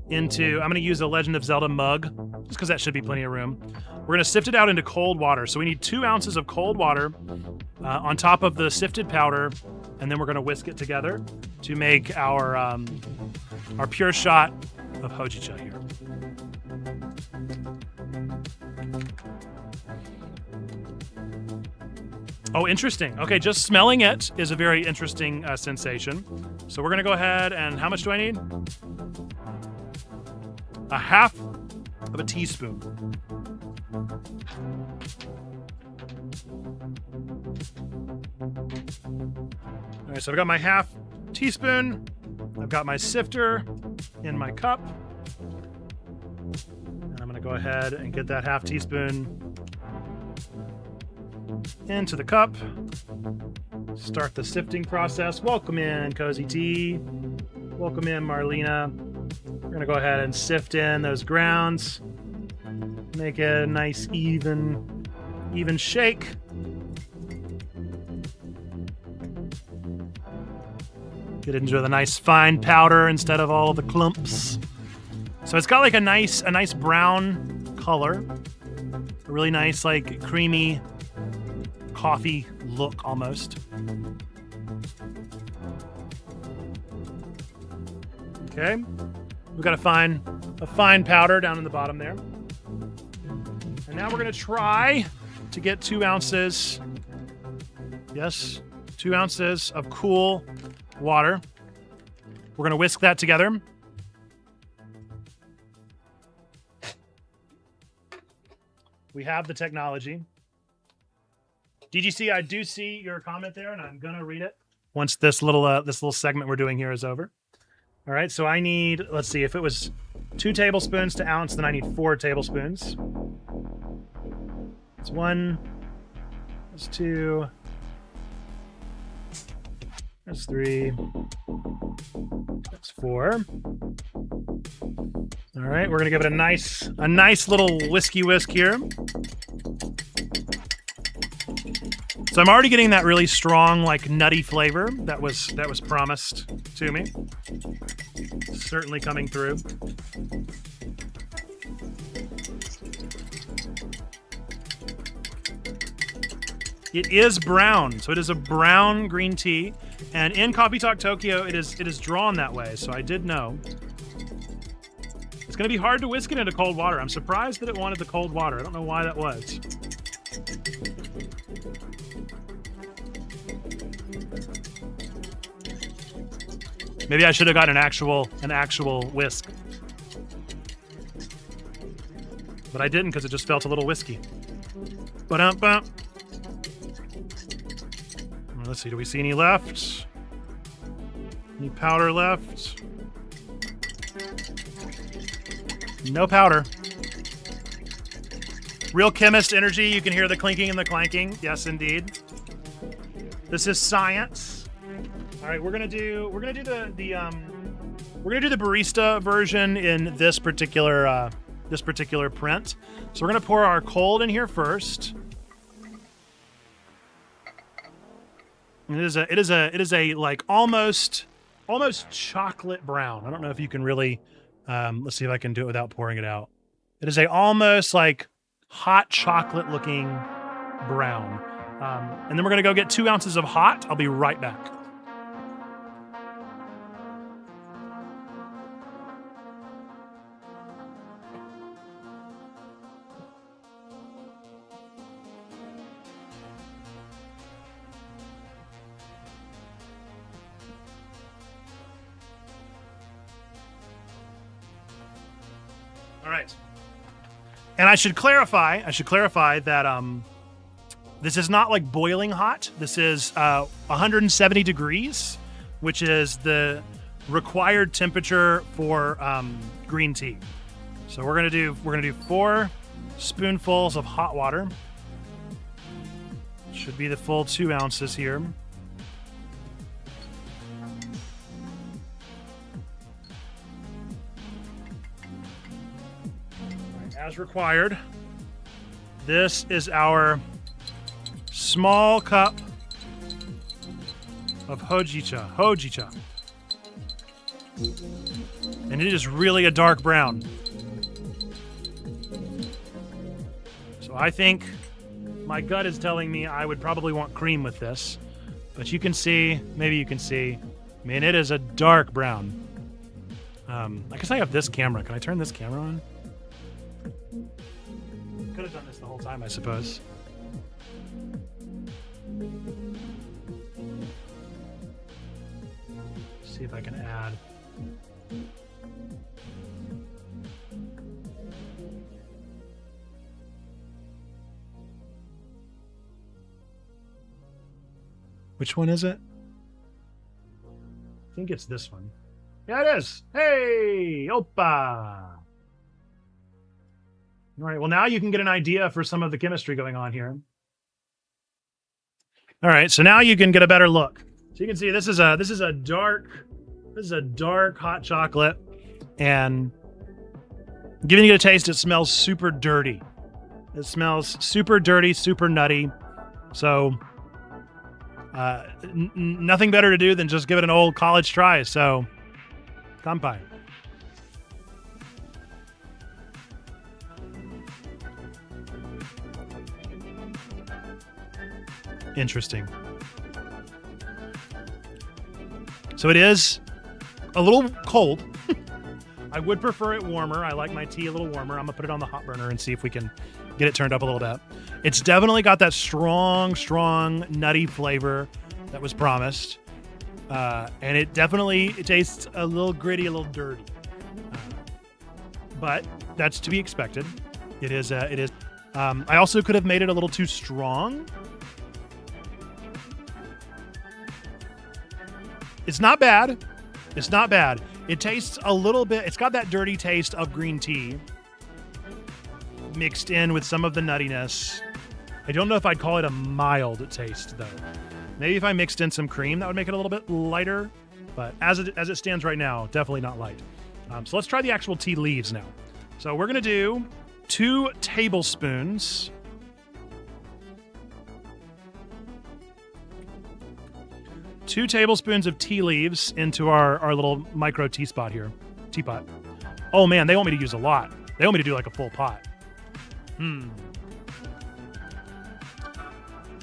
into, I'm going to use a Legend of Zelda mug, just because that should be plenty of room. We're going to sift it out into cold water. So we need 2 ounces of cold water on top of the sifted powder, and then we're going to whisk it together to make our pure shot of Hojicha here. Oh, interesting. Okay, just smelling it is a very interesting sensation. So we're going to go ahead and how much do I need? A half of a teaspoon. All right, so I've got my half teaspoon. I've got my sifter in my cup. And I'm going to go ahead and get that half teaspoon into the cup. Start the sifting process. Welcome in, Cozy Tea. Welcome in, Marlena. We're going to go ahead and sift in those grounds. Make it a nice, even shake. Get into the nice fine powder instead of all of the clumps. So it's got like a nice brown color. A really nice, like creamy coffee look almost. Okay. We've got a fine powder down in the bottom there. And now we're gonna try to get 2 ounces. Yes, 2 ounces of cool water. We're going to whisk that together. We have the technology. DGC, I do see your comment there, and I'm going to read it once this little segment we're doing here is over. All right, so I need, let's see, if it was 2 tablespoons to ounce, then I need 4 tablespoons. That's 1. That's 2. That's 3. That's 4. All right, we're gonna give it a nice little whiskey whisk here. So I'm already getting that really strong, like nutty flavor that was promised to me. Certainly coming through. It is brown, so it is a brown green tea. And in Coffee Talk Tokyo, it is drawn that way, so I did know. It's going to be hard to whisk it into cold water. I'm surprised that it wanted the cold water. I don't know why that was. Maybe I should have got an actual whisk. But I didn't because it just felt a little whiskey. Ba-dum-bum. Let's see, do we see any left? Any powder left? No powder. Real chemist energy. You can hear the clinking and the clanking. Yes, indeed. This is science. All right, we're gonna do the barista version in this particular print. So we're gonna pour our cold in here first. It is a like almost chocolate brown. I don't know if you can really. Let's see if I can do it without pouring it out. It is a almost like hot chocolate looking brown. And then we're gonna go get 2 ounces of hot. I'll be right back. All right. And I should clarify that this is not like boiling hot. This is 170 degrees, which is the required temperature for green tea. So we're gonna do 4 spoonfuls of hot water. Should be the full 2 ounces here. As required, this is our small cup of Hojicha. And it is really a dark brown. So I think my gut is telling me I would probably want cream with this. But you can see, maybe you can see, I mean, it is a dark brown. I guess I have this camera. Can I turn this camera on? Could have done this the whole time, I suppose. See if I can add. Which one is it? think it's this one. Yeah, it is. Hey, opa. All right, well, now you can get an idea for some of the chemistry going on here. All right, so now you can get a better look. So you can see this is a dark hot chocolate, and giving it a taste, it smells super dirty. It smells super dirty, super nutty. So nothing better to do than just give it an old college try. So, kanpai. Interesting. So it is a little cold. I would prefer it warmer. I like my tea a little warmer. I'm gonna put it on the hot burner and see if we can get it turned up a little bit. It's definitely got that strong nutty flavor that was promised. And it tastes a little gritty, a little dirty. But that's to be expected. It is. I also could have made it a little too strong. It's not bad. It's not bad. It tastes a little bit, it's got that dirty taste of green tea mixed in with some of the nuttiness. I don't know if I'd call it a mild taste, though. Maybe if I mixed in some cream, that would make it a little bit lighter. But as it stands right now, definitely not light. So let's try the actual tea leaves now. So we're going to do 2 tablespoons. Two tablespoons of tea leaves into our little micro teapot here. Teapot. Oh man, they want me to use a lot. They want me to do like a full pot.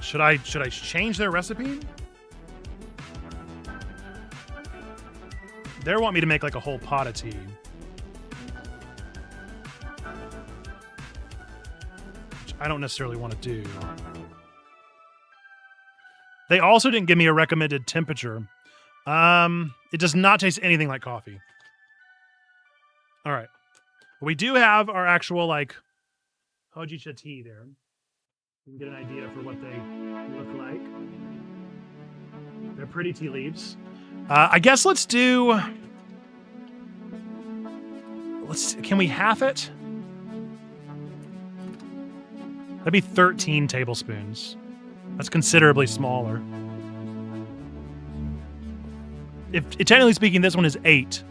Should I change their recipe? They want me to make like a whole pot of tea. Which I don't necessarily want to do. They also didn't give me a recommended temperature. It does not taste anything like coffee. All right. We do have our actual like Hojicha tea there. You can get an idea for what they look like. They're pretty tea leaves. I guess can we half it? That'd be 13 tablespoons. That's considerably smaller. If technically speaking, this one is 8.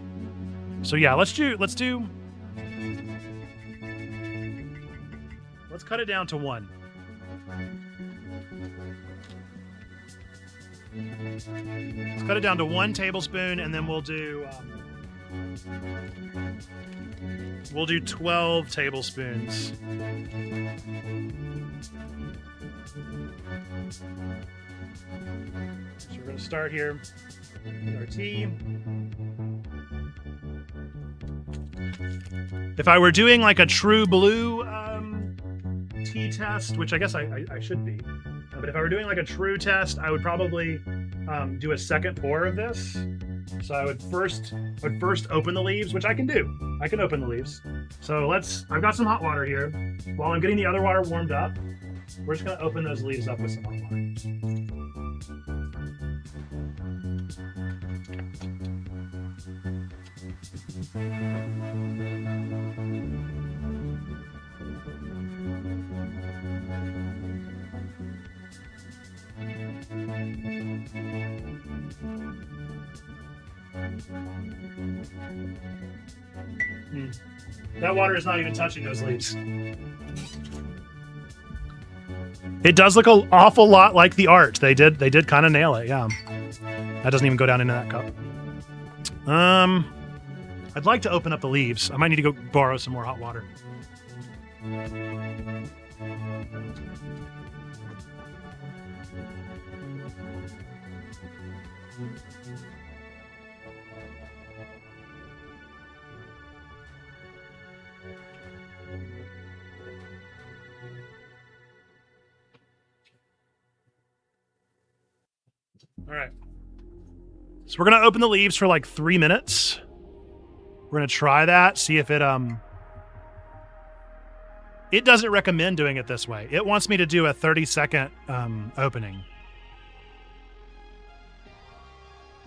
So yeah, let's cut it down to 1. Let's cut it down to 1 tablespoon, and then we'll do 12 tablespoons. So we're going to start here with our tea. If I were doing like a true blue tea test, which I guess I should be, but if I were doing like a true test, I would probably do a second pour of this. So I would first open the leaves, which I can do. I can open the leaves. So I've got some hot water here. While I'm getting the other water warmed up, we're just going to open those leaves up with some hot water. That water is not even touching those leaves. It does look an awful lot like the art. They did kind of nail it, yeah. That doesn't even go down into that cup. I'd like to open up the leaves. I might need to go borrow some more hot water. All right. So we're going to open the leaves for like 3 minutes. We're going to try that, see if it doesn't recommend doing it this way. It wants me to do a 30-second opening.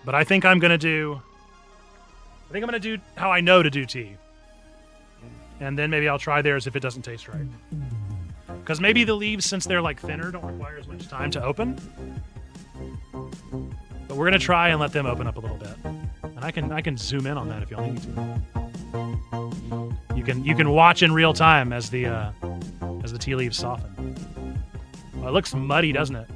But I think I'm gonna do how I know to do tea. And then maybe I'll try theirs if it doesn't taste right. Because maybe the leaves, since they're like thinner, don't require as much time to open. But we're gonna try and let them open up a little bit. And I can zoom in on that if y'all need to. You can watch in real time as the tea leaves soften. Well, it looks muddy, doesn't it?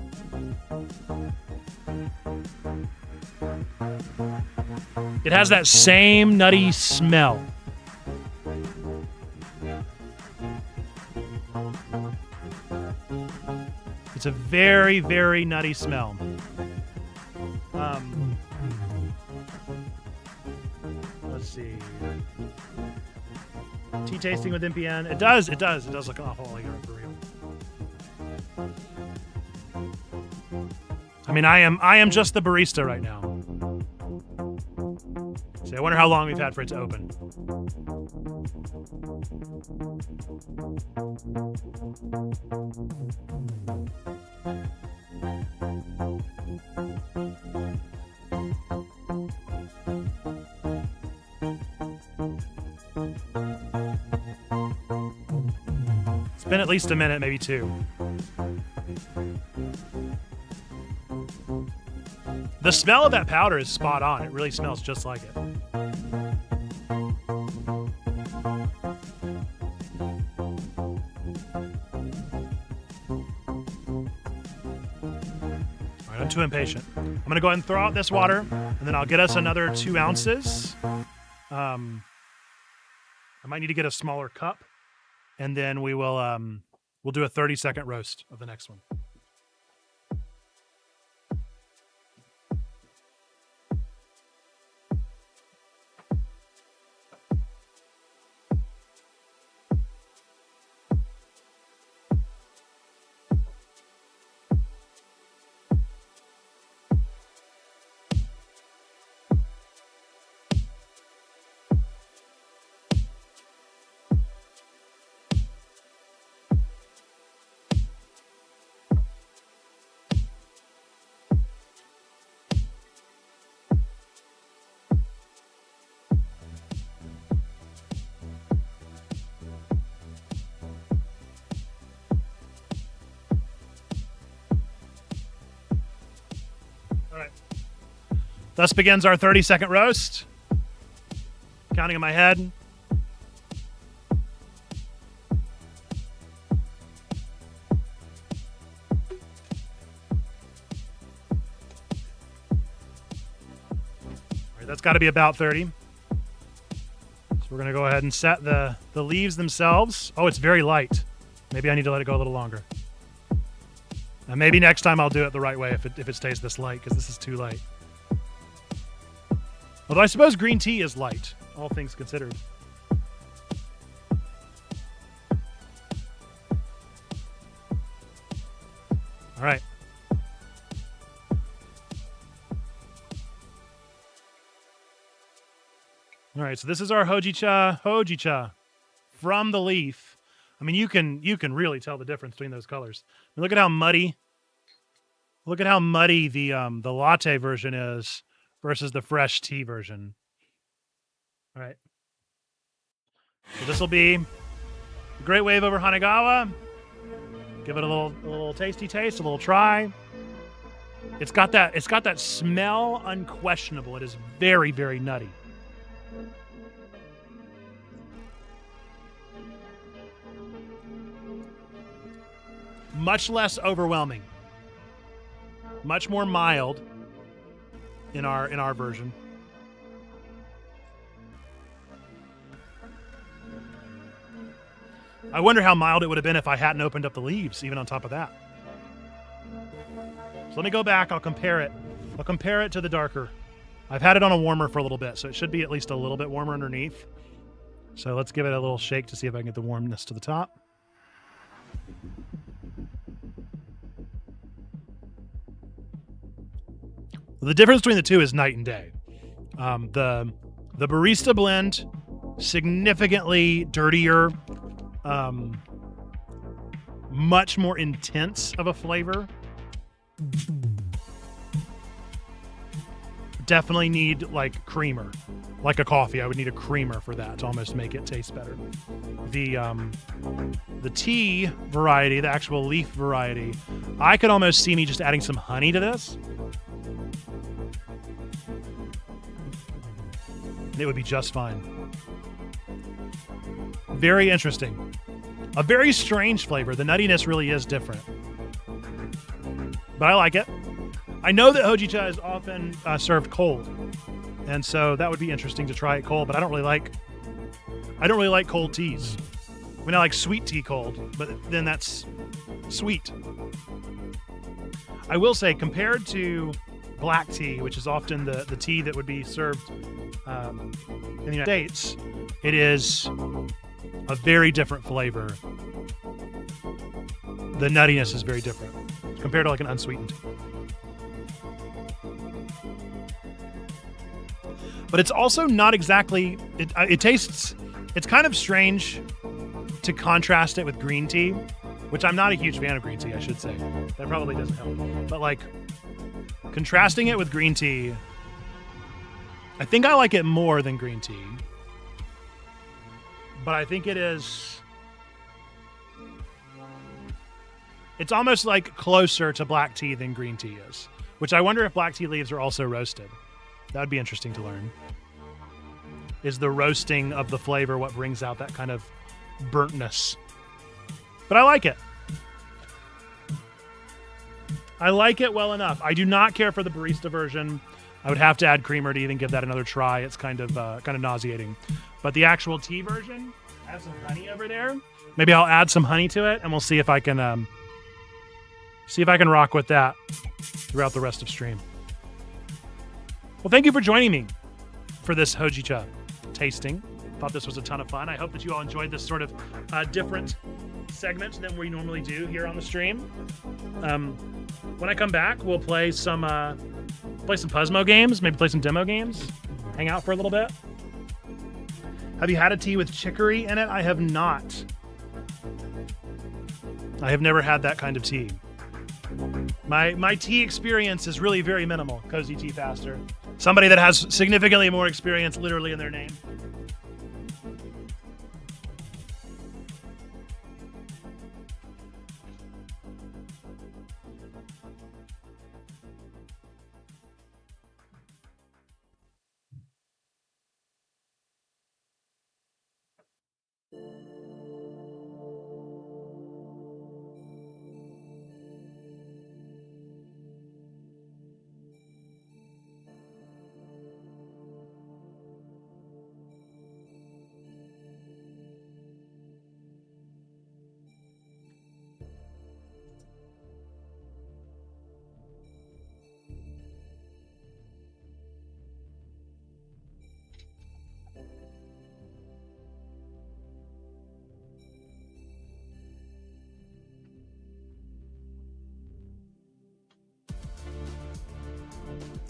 It has that same nutty smell. It's a very, very nutty smell. Let's see. Tea tasting with NPN. It does look awful like you're for real. I mean, I am just the barista right now. See, I wonder how long we've had for it to open. It's been at least a minute, maybe two. The smell of that powder is spot on. It really smells just like it. All right, I'm too impatient. I'm going to go ahead and throw out this water, and then I'll get us another 2 ounces. I might need to get a smaller cup, and then we'll do a 30-second roast of the next one. All right. Thus begins our 30-second roast. Counting in my head. All right, that's got to be about 30. So we're going to go ahead and set the leaves themselves. Oh, it's very light. Maybe I need to let it go a little longer. And maybe next time I'll do it the right way if it stays this light, because this is too light. Although I suppose green tea is light, all things considered. All right. All right, so this is our Hojicha from the leaf. I mean, you can really tell the difference between those colors. I mean, look at how muddy the latte version is versus the fresh tea version. All right. So this will be a great wave over Hanegawa. Give it a little tasty taste, a little try. It's got that smell unquestionable. It is very, very nutty. Much less overwhelming. Much more mild in our version. I wonder how mild it would have been if I hadn't opened up the leaves, even on top of that. So let me go back. I'll compare it. I'll compare it to the darker. I've had it on a warmer for a little bit, so it should be at least a little bit warmer underneath. So let's give it a little shake to see if I can get the warmness to the top. The difference between the two is night and day. The barista blend, significantly dirtier, much more intense of a flavor. definitely need like creamer, like a coffee. I would need a creamer for that to almost make it taste better. The tea variety, the actual leaf variety, I could almost see me just adding some honey to this. It would be just fine. Very interesting. A very strange flavor. The nuttiness really is different. But I like it. I know that Hojicha is often served cold. And so that would be interesting to try it cold, but I don't really like cold teas. I mean, I like sweet tea cold, but then that's sweet. I will say, compared to black tea, which is often the tea that would be served in the United States, it is a very different flavor. The nuttiness is very different compared to like an unsweetened. But it's also not exactly, it tastes, it's kind of strange to contrast it with green tea, which I'm not a huge fan of green tea, I should say. That probably doesn't help. But like, contrasting it with green tea, I think I like it more than green tea. But I think it's almost like closer to black tea than green tea is, which I wonder if black tea leaves are also roasted. That would be interesting to learn. Is the roasting of the flavor what brings out that kind of burntness? But I like it. I like it well enough. I do not care for the barista version. I would have to add creamer to even give that another try. It's kind of nauseating. But the actual tea version, I have some honey over there. Maybe I'll add some honey to it, and we'll see if I can rock with that throughout the rest of stream. Well, thank you for joining me for this Hojicha tasting. Thought this was a ton of fun. I hope that you all enjoyed this sort of different segment than we normally do here on the stream. When I come back, we'll play some Puzzmo games, maybe play some demo games, hang out for a little bit. Have you had a tea with chicory in it? I have not. I have never had that kind of tea. My tea experience is really very minimal, Cozy Tea Faster. Somebody that has significantly more experience literally in their name.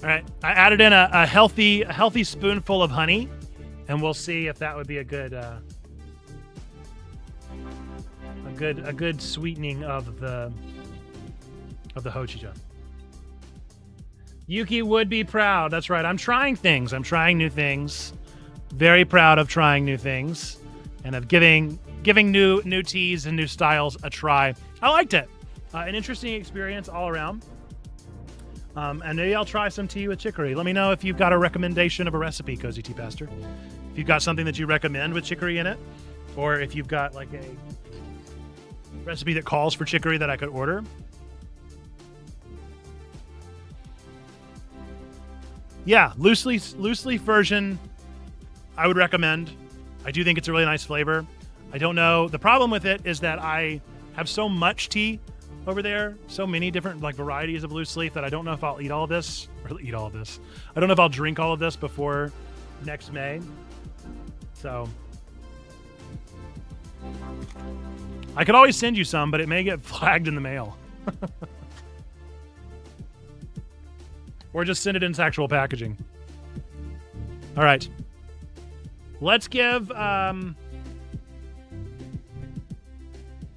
All right, I added in a healthy spoonful of honey, and we'll see if that would be a good sweetening of the Hojicha. Yuki would be proud. That's right. I'm trying things. I'm trying new things. Very proud of trying new things, and of giving new teas and new styles a try. I liked it. An interesting experience all around. And maybe I'll try some tea with chicory. Let me know if you've got a recommendation of a recipe, Cozy Tea Pastor. If you've got something that you recommend with chicory in it, or if you've got like a recipe that calls for chicory that I could order. Yeah, loose leaf version, I would recommend. I do think it's a really nice flavor. I don't know. The problem with it is that I have so much tea over there, so many different like varieties of loose leaf that I don't know if I'll eat all of this. I don't know if I'll drink all of this before next May. So I could always send you some, but it may get flagged in the mail. Or just send it in actual packaging. All right. Let's give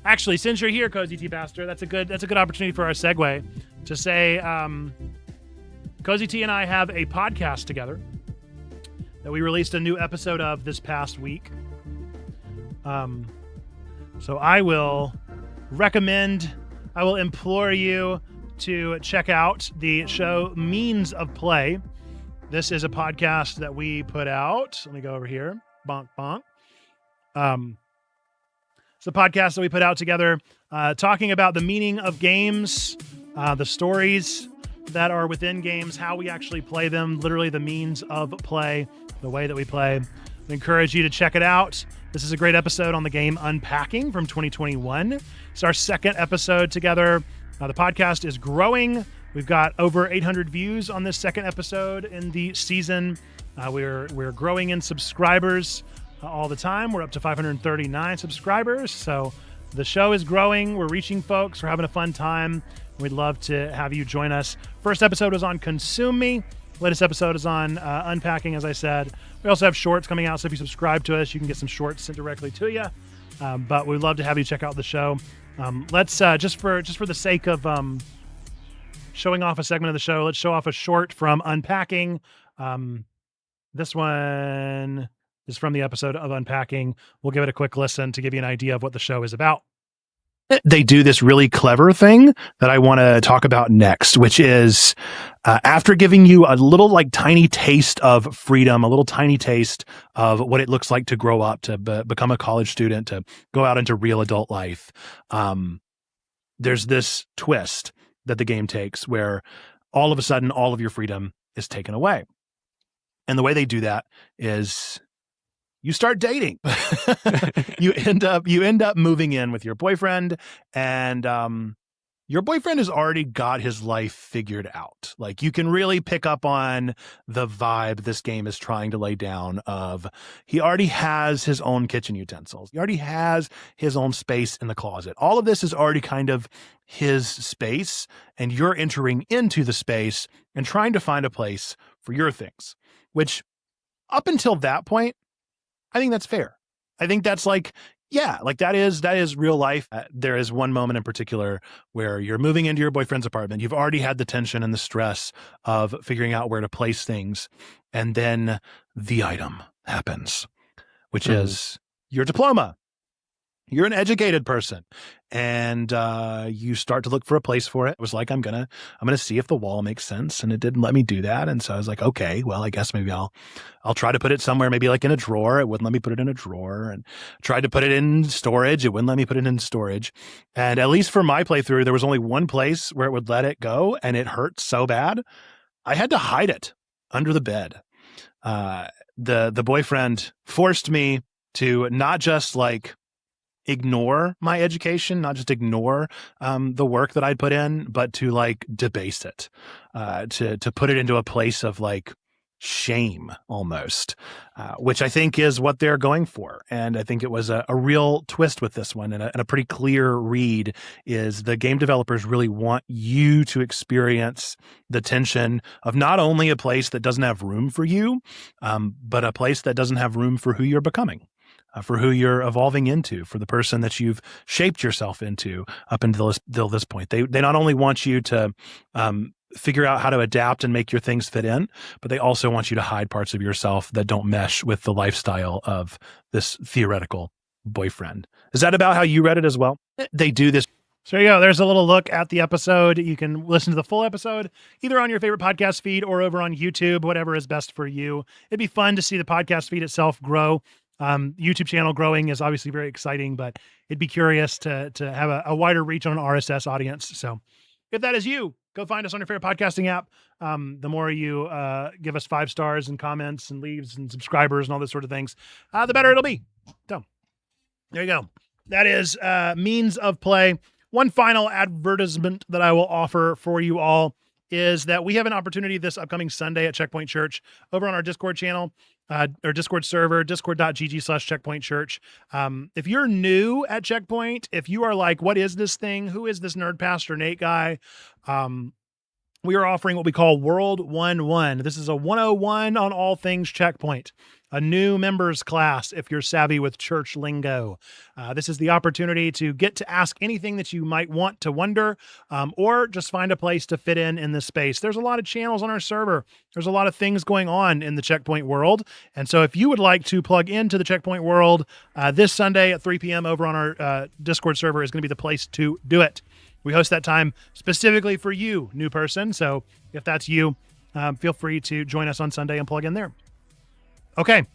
actually, since you're here, Cozy Tea Pastor, that's a good opportunity for our segue to say Cozy T and I have a podcast together that we released a new episode of this past week. So I will implore you to check out the show Means of Play. This is a podcast that we put out. Let me go over here. Bonk, bonk. It's a podcast that we put out together talking about the meaning of games, the stories that are within games, how we actually play them, literally the means of play, the way that we play. I encourage you to check it out. This is a great episode on the game Unpacking from 2021. It's our second episode together. The podcast is growing. We've got over 800 views on this second episode in the season. We're growing in subscribers all the time. We're up to 539 subscribers. So the show is growing. We're reaching folks. We're having a fun time. We'd love to have you join us. First episode was on Consume Me. Latest episode is on Unpacking, as I said. We also have shorts coming out, so if you subscribe to us, you can get some shorts sent directly to you. But we'd love to have you check out the show. Let's just for the sake of showing off a segment of the show, let's show off a short from Unpacking. This one is from the episode of Unpacking. We'll give it a quick listen to give you an idea of what the show is about. They do this really clever thing that I want to talk about next, which is after giving you a little tiny taste of freedom, a little tiny taste of what it looks like to grow up, to become a college student, to go out into real adult life. There's this twist that the game takes where all of a sudden all of your freedom is taken away. And the way they do that is you start dating. you end up moving in with your boyfriend, and your boyfriend has already got his life figured out. Like, you can really pick up on the vibe this game is trying to lay down of he already has his own kitchen utensils. He already has his own space in the closet. All of this is already kind of his space, and you're entering into the space and trying to find a place for your things, which up until that point, I think that's fair. I think that's that is real life. There is one moment in particular where you're moving into your boyfriend's apartment. You've already had the tension and the stress of figuring out where to place things. And then the item happens, which is your diploma. You're an educated person, and you start to look for a place for it. It was like, I'm gonna see if the wall makes sense, and it didn't let me do that. And so I was like, okay, well, I guess maybe I'll try to put it somewhere, maybe like in a drawer. It wouldn't let me put it in a drawer, and tried to put it in storage. It wouldn't let me put it in storage. And at least for my playthrough, there was only one place where it would let it go, and it hurt so bad, I had to hide it under the bed. The boyfriend forced me to not just ignore my education, not just ignore the work that I'd put in, but to debase it, to put it into a place of shame almost, which I think is what they're going for. And I think it was a real twist with this one, and a pretty clear read is the game developers really want you to experience the tension of not only a place that doesn't have room for you, but a place that doesn't have room for who you're becoming. For who you're evolving into, for the person that you've shaped yourself into up until this point. They not only want you to figure out how to adapt and make your things fit in, but they also want you to hide parts of yourself that don't mesh with the lifestyle of this theoretical boyfriend. Is that about how you read it as well? They do this. So there you go. There's a little look at the episode. You can listen to the full episode either on your favorite podcast feed or over on YouTube, whatever is best for you. It'd be fun to see the podcast feed itself grow. YouTube channel growing is obviously very exciting, but it'd be curious to have a wider reach on an RSS audience. So if that is you, go find us on your favorite podcasting app. The more you give us 5 stars and comments and leaves and subscribers and all those sort of things, the better it'll be. So there you go. That is Means of Play. One final advertisement that I will offer for you all is that we have an opportunity this upcoming Sunday at Checkpoint Church over on our Discord channel, or Discord server, discord.gg/checkpointchurch. If you're new at Checkpoint, if you are like, what is this thing? Who is this Nerd Pastor Nate guy? we are offering what we call World 1-1. This is a 101 on all things Checkpoint, a new members class if you're savvy with church lingo. This is the opportunity to get to ask anything that you might want to wonder, or just find a place to fit in this space. There's a lot of channels on our server. There's a lot of things going on in the Checkpoint world. And so if you would like to plug into the Checkpoint world, this Sunday at 3 p.m. over on our Discord server is going to be the place to do it. We host that time specifically for you, new person. So if that's you, feel free to join us on Sunday and plug in there. Okay,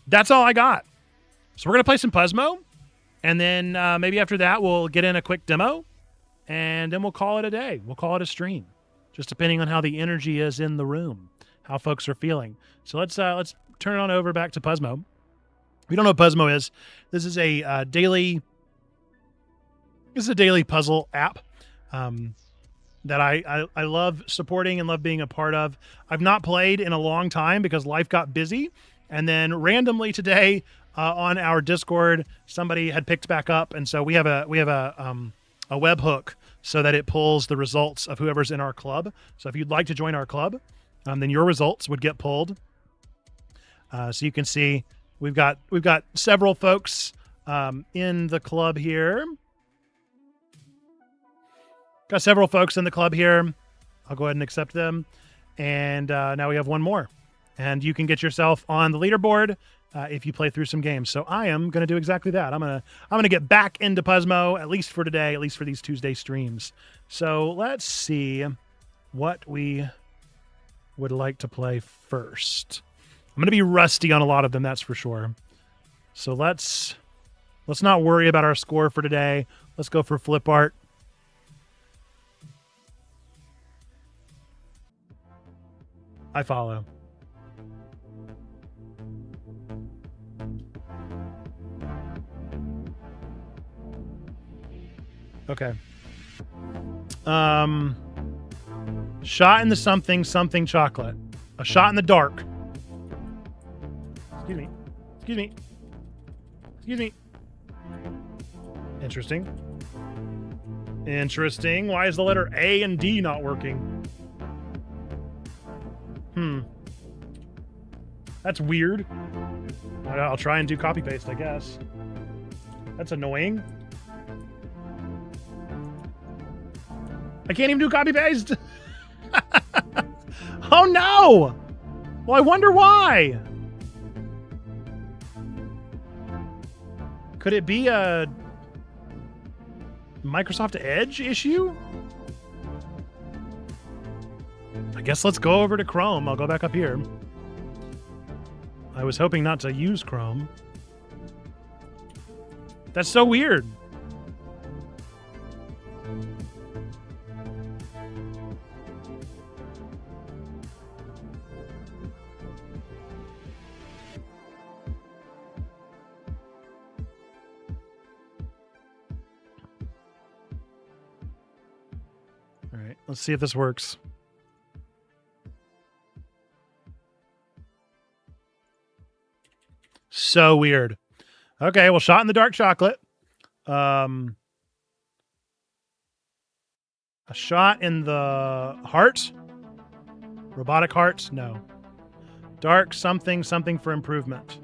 that's all I got. So we're going to play some Puzzmo, and then maybe after that we'll get in a quick demo, and then we'll call it a day. We'll call it a stream, just depending on how the energy is in the room, how folks are feeling. So let's turn it on over back to Puzzmo. If you don't know what Puzzmo is, this is a daily puzzle app that I love supporting and love being a part of. I've not played in a long time because life got busy. And then randomly today on our Discord, somebody had picked back up. And so we have a webhook so that it pulls the results of whoever's in our club. So if you'd like to join our club, then your results would get pulled. So you can see we've got several folks in the club here. Got several folks in the club here. I'll go ahead and accept them. And now we have one more. And you can get yourself on the leaderboard if you play through some games. So I am going to do exactly that. I'm gonna get back into Puzzmo, at least for today, at least for these Tuesday streams. So let's see what we would like to play first. I'm going to be rusty on a lot of them, that's for sure. So let's not worry about our score for today. Let's go for flip art. I follow. Okay. Shot in the something chocolate. A shot in the dark. Excuse me. Excuse me. Excuse me. Interesting. Interesting. Why is the letter A and D not working? That's weird. I'll try and do copy paste, I guess. That's annoying. I can't even do copy paste. Oh no! Well, I wonder why. Could it be a Microsoft Edge issue? I guess let's go over to Chrome. I'll go back up here. I was hoping not to use Chrome. That's so weird. All right, let's see if this works. So weird. Okay, well, shot in the dark chocolate. A shot in the heart. Robotic heart? No. Dark something for improvement.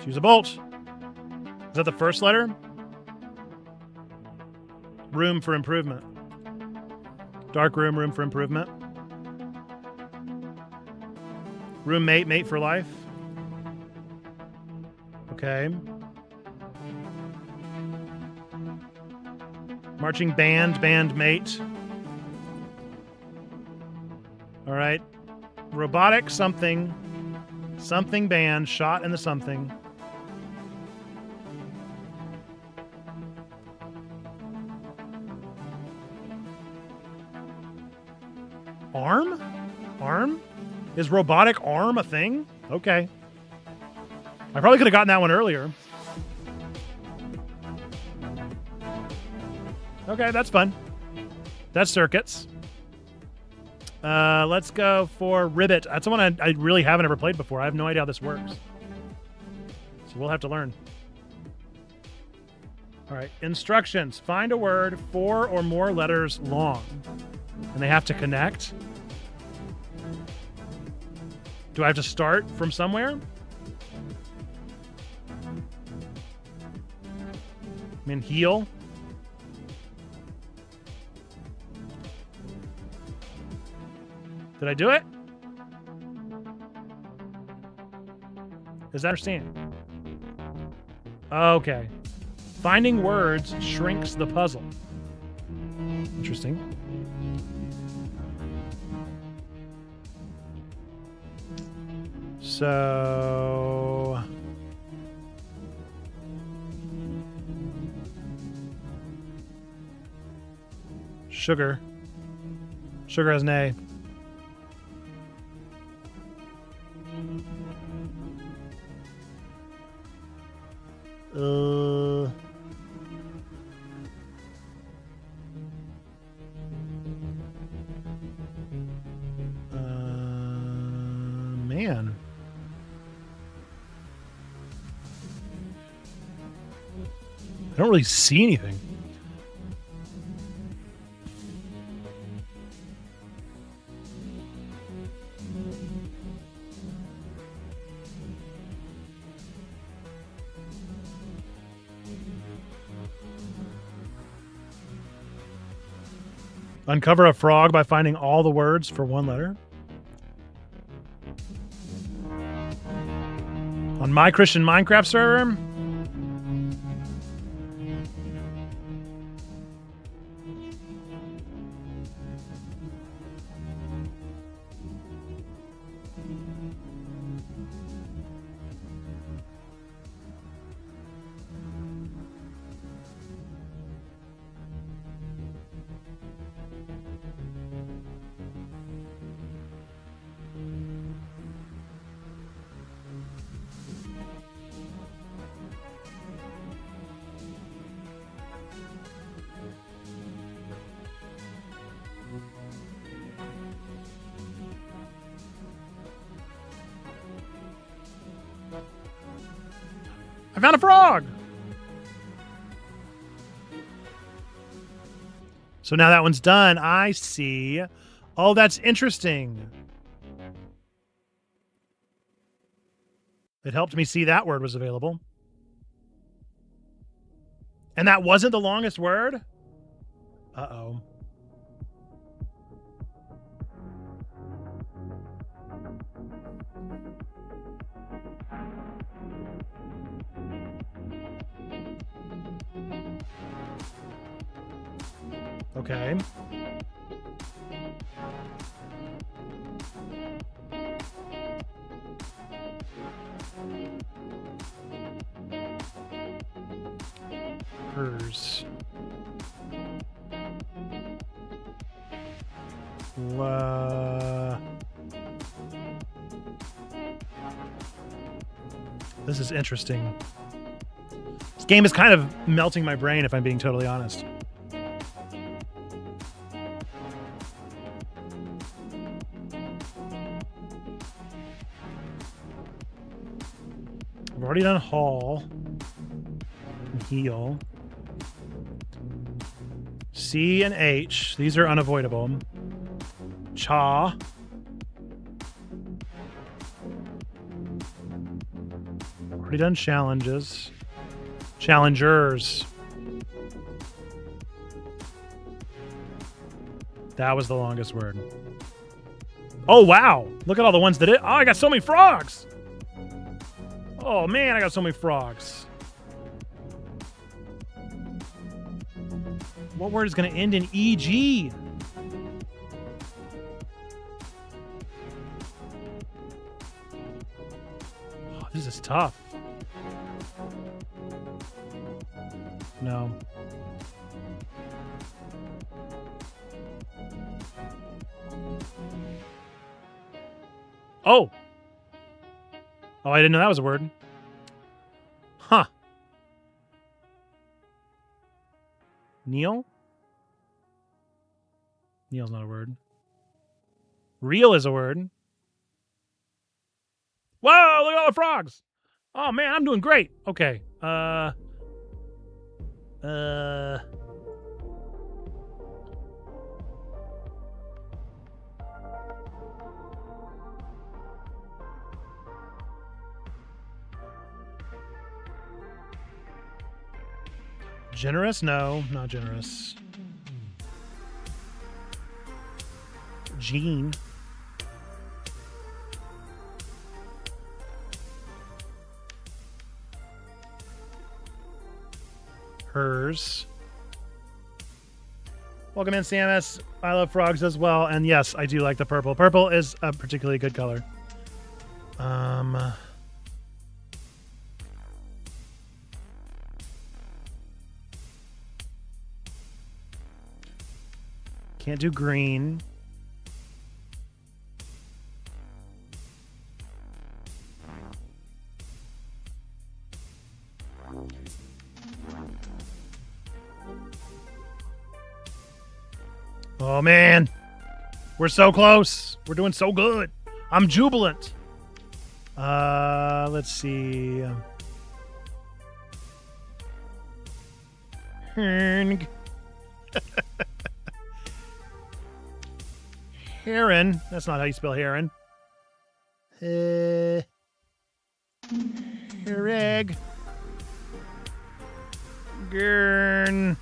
Choose a bolt. Is that the first letter? Room for improvement. Dark room for improvement. Roommate, mate for life. Okay. Marching band, mate. All right. Robotic something band, shot in the something. Arm? Arm? Is robotic arm a thing? Okay. I probably could have gotten that one earlier. Okay, that's fun. That's circuits. Let's go for Ribbit. That's the one I really haven't ever played before. I have no idea how this works. So we'll have to learn. All right. Instructions. Find a word 4 or more letters long. And they have to connect. Do I have to start from somewhere? I mean, heel. Did I do it? Does that understand? Okay. Finding words shrinks the puzzle. Interesting. So... Sugar. Sugar has an A. Man. I don't really see anything. Uncover a frog by finding all the words for one letter. On my Christian Minecraft server? I found a frog! So now that one's done, I see. Oh, that's interesting. It helped me see that word was available. And that wasn't the longest word? Uh-oh. Okay. Hers. This is interesting. This game is kind of melting my brain, if I'm being totally honest. I've already done haul. Heel. C and H. These are unavoidable. Cha. Already done challenges. Challengers. That was the longest word. Oh, wow. Look at all the ones that it... Oh, I got so many frogs. Oh, man, I got so many frogs. What word is going to end in EG? Oh, this is tough. No. Oh! Oh, I didn't know that was a word. Huh. Neil? Neil's not a word. Real is a word. Whoa, look at all the frogs. Oh, man, I'm doing great. Okay. Generous? No, not generous. Jean. Hers. Welcome in, Samus. I love frogs as well. And yes, I do like the purple. Purple is a particularly good color. Can't do green. Oh, man. We're so close. We're doing so good. I'm jubilant. Let's see. Heron. Heron. That's not how you spell heron. Hereg. Gern.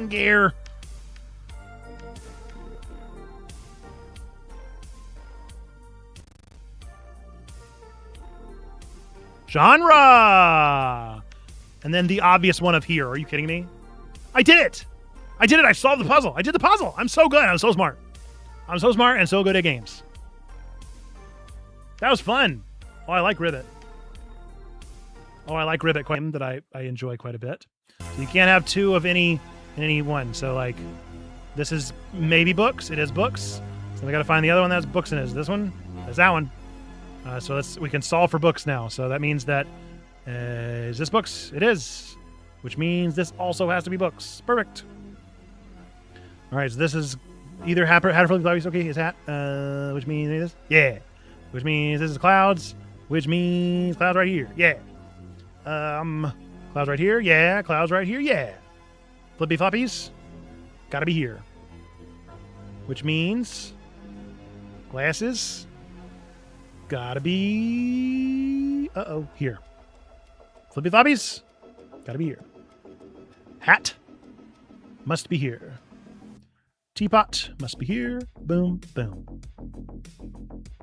Gear. Genre. And then the obvious one of here. Are you kidding me? I did it. I did it. I solved the puzzle. I did the puzzle. I'm so good. I'm so smart. I'm so smart and so good at games. That was fun. Oh, I like Ribbit. Oh, I like Ribbit quite that I enjoy quite a bit. So you can't have two of any in any one. So like this is maybe books. It is books. So we got to find the other one that's books in it. Is this one? That's that one. So we can solve for books now. So that means that is this books? It is, which means this also has to be books. Perfect. All right. So this is either Hatterfield. Okay, his hat. Which means this. Yeah. Which means this is clouds. Which means clouds right here. Yeah. Clouds right here. Yeah. Clouds right here. Yeah. Flippy floppies. Gotta be here. Which means glasses. Gotta be here. Flippy floppies. Gotta be here. Hat must be here. Teapot must be here. Boom, boom.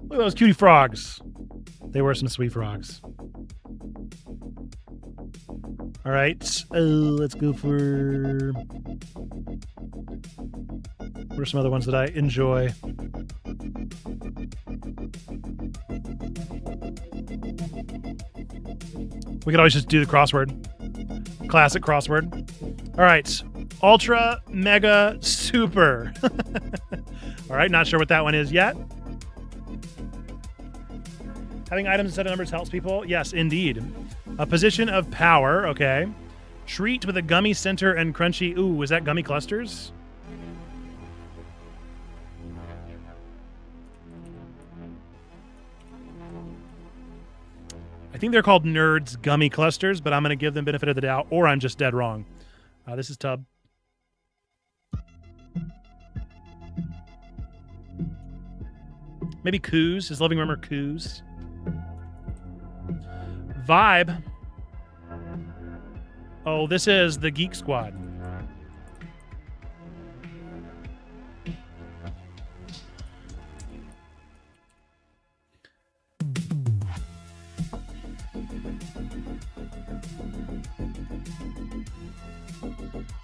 Look at those cutie frogs. They were some sweet frogs. All right. Let's go for... What are some other ones that I enjoy? We could always just do the crossword. Classic crossword. All right. Ultra, mega, super. All right. Not sure what that one is yet. Having items instead of numbers helps people. Yes, indeed. A position of power. Okay. Treat with a gummy center and crunchy. Ooh, is that gummy clusters? I think they're called Nerds Gummy Clusters, but I'm going to give them benefit of the doubt, or I'm just dead wrong. This is Tub. Maybe Coos. His living room or Coos. Vibe. Oh, this is the Geek Squad.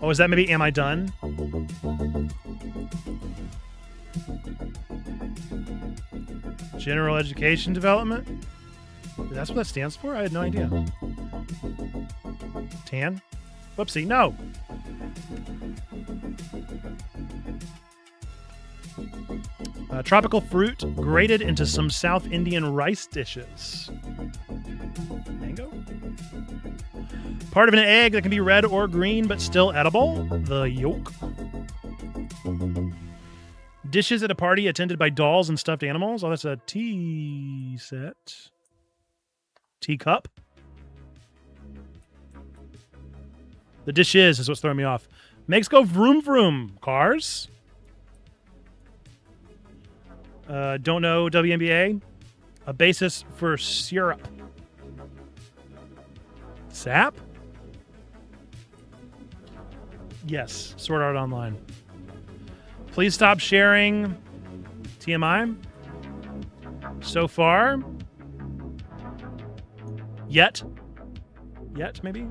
Oh, is that maybe Am I Done? General Education Development? That's what that stands for? I had no idea. Tan? Whoopsie, no. Tropical fruit grated into some South Indian rice dishes. Mango? Part of an egg that can be red or green, but still edible. The yolk. Dishes at a party attended by dolls and stuffed animals. Oh, that's a tea set. Teacup. The dish is what's throwing me off. Makes go vroom vroom. Cars? Don't know WNBA. A basis for syrup. Sap? Yes. Sword Art Online. Please stop sharing TMI. So far. Yet, maybe?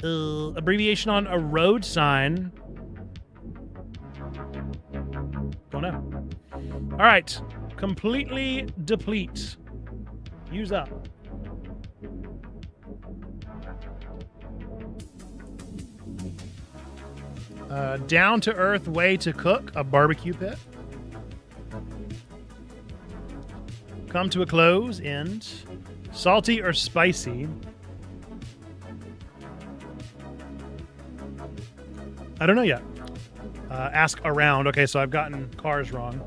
Abbreviation on a road sign. Don't know. All right. Completely deplete. Use up. Down to earth way to cook a barbecue pit. Come to a close. End. Salty or spicy? I don't know yet. Ask around. Okay, so I've gotten cars wrong.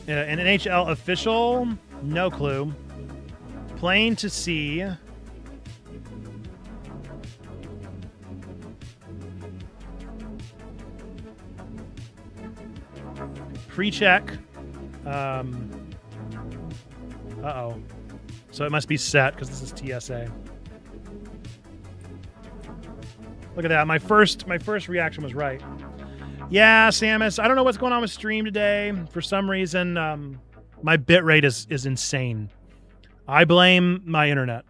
An NHL official? No clue. Plain to see. Pre-check. Uh-oh. So it must be set because this is TSA. Look at that. My first reaction was right. Yeah, Samus. I don't know what's going on with stream today. For some reason, my bitrate is insane. I blame my internet.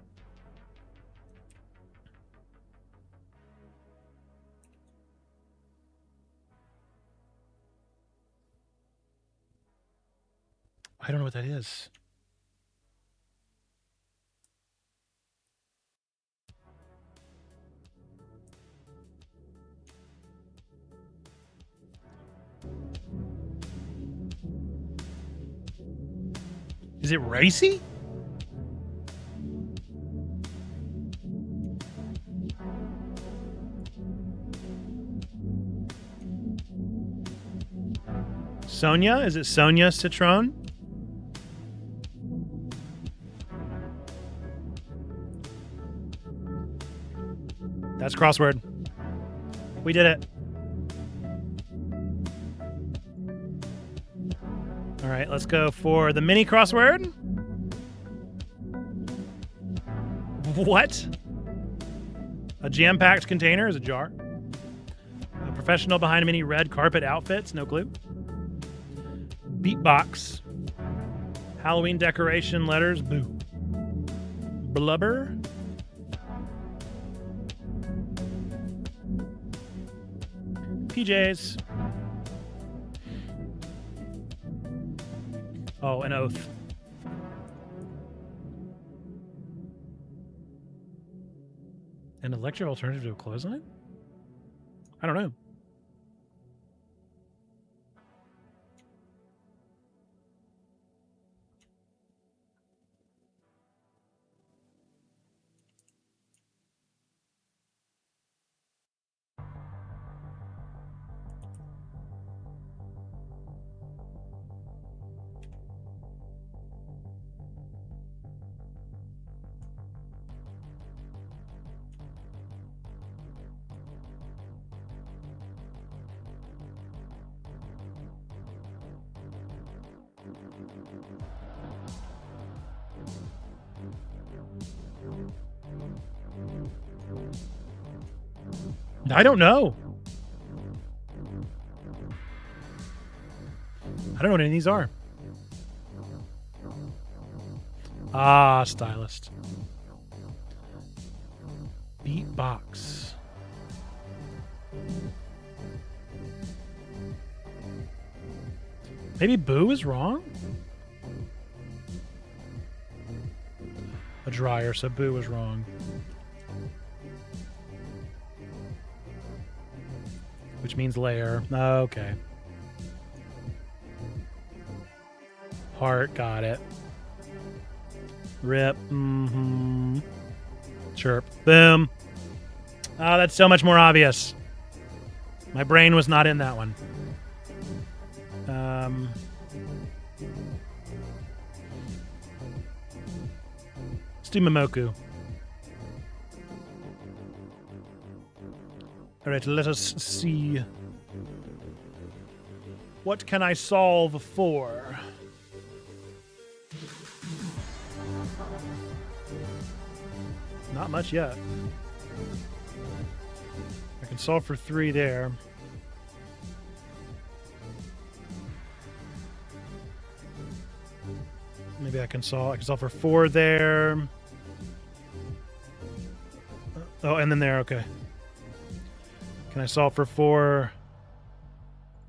I don't know what that is. Is it racy? Sonia? Is it Sonia Citron? That's crossword. We did it. All right, let's go for the mini crossword. What? A jam-packed container is a jar. A professional behind many red carpet outfits, no clue. Beatbox. Halloween decoration letters, boo. Blubber. PJs. Oh, an oath. An electric alternative to a clothesline? I don't know. I don't know. I don't know what any of these are. Ah, stylist. Beatbox. Maybe boo is wrong? A dryer, so boo was wrong. Which means layer. Okay. Heart, got it. Rip. Mm-hmm. Chirp. Boom. Oh, that's so much more obvious. My brain was not in that one. do Momoku. All right, let us see. What can I solve for? Not much yet. I can solve for 3 there. Maybe I can solve for 4 there. Oh, and then there, okay. Can I solve for 4?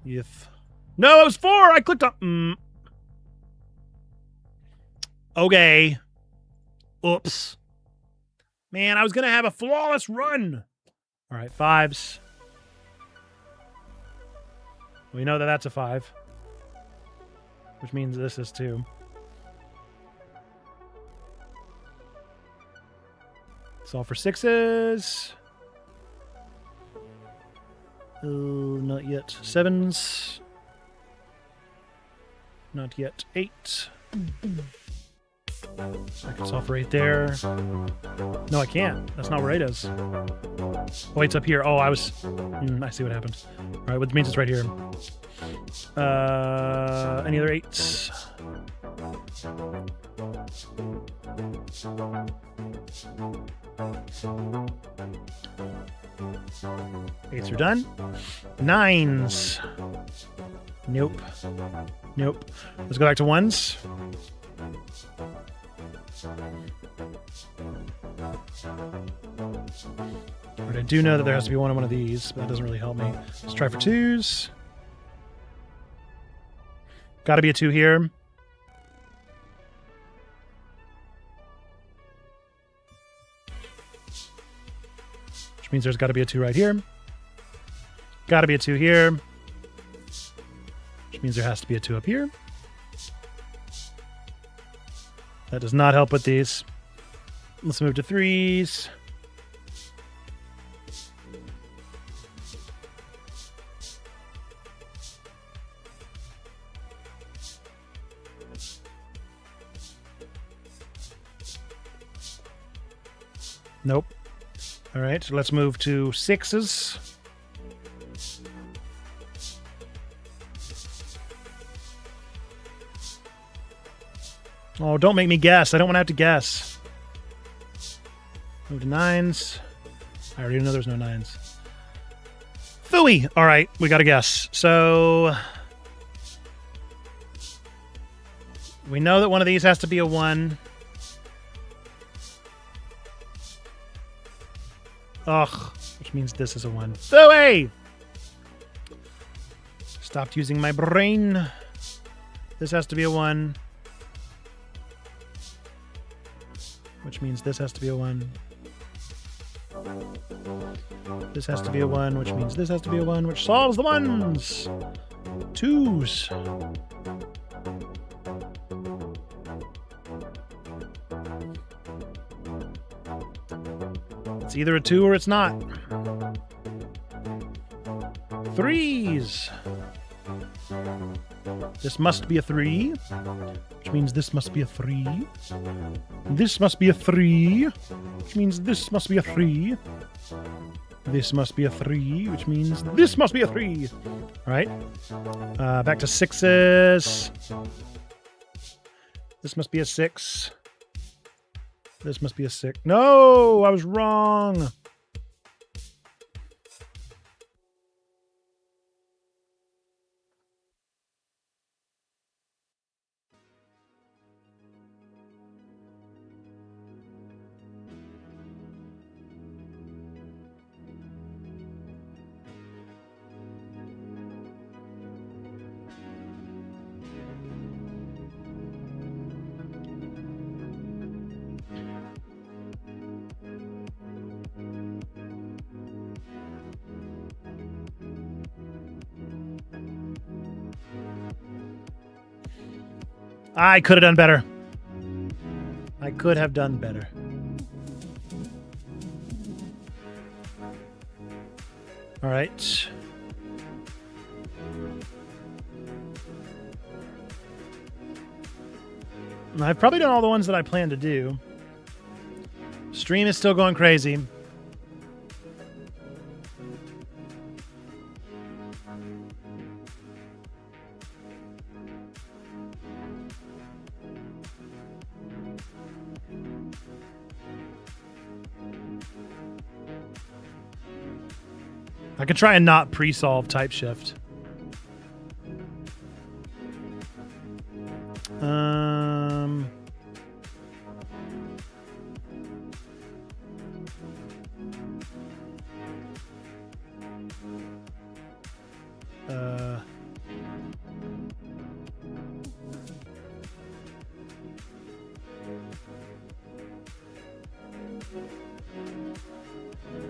If no, it was 4! I clicked on Okay. Oops. Man, I was gonna have a flawless run. All right, 5s. We know that that's a 5. Which means this is 2. Solve for 6s. Not yet. 7s. Not yet. 8. I can solve for 8 there. No, I can't. That's not where 8 is. Oh, 8's up here. Oh, I was... I see what happened. All right, which means it's right here. Any other 8s? 8s are done. 9s. Nope. Nope. Let's go back to 1s. But I do know that there has to be one on one of these, but that doesn't really help me. Let's try for 2s. Got to be a 2 here. Which means there's got to be a 2 right here. Got to be a 2 here. Which means there has to be a 2 up here. That does not help with these. Let's move to 3s. Nope. All right, so let's move to 6s. Oh, don't make me guess. I don't want to have to guess. Move to 9s. I already know there's no 9s. Phooey! All right, we got to guess. So we know that one of these has to be a 1. Ugh, which means this is a 1. Phooey! Stopped using my brain. This has to be a 1. Which means this has to be a 1. This has to be a 1, which means this has to be a 1, which solves the 1s. 2s. It's either a 2 or it's not. 3s. This must be a 3, which means this must be a 3. This must be a 3, which means this must be a 3. This must be a 3, which means this must be a 3. All right. Back to 6s. This must be a 6. This must be a 6. No, I was wrong. I could have done better. I could have done better. All right. I've probably done all the ones that I plan to do. Stream is still going crazy. I could try and not pre-solve type shift.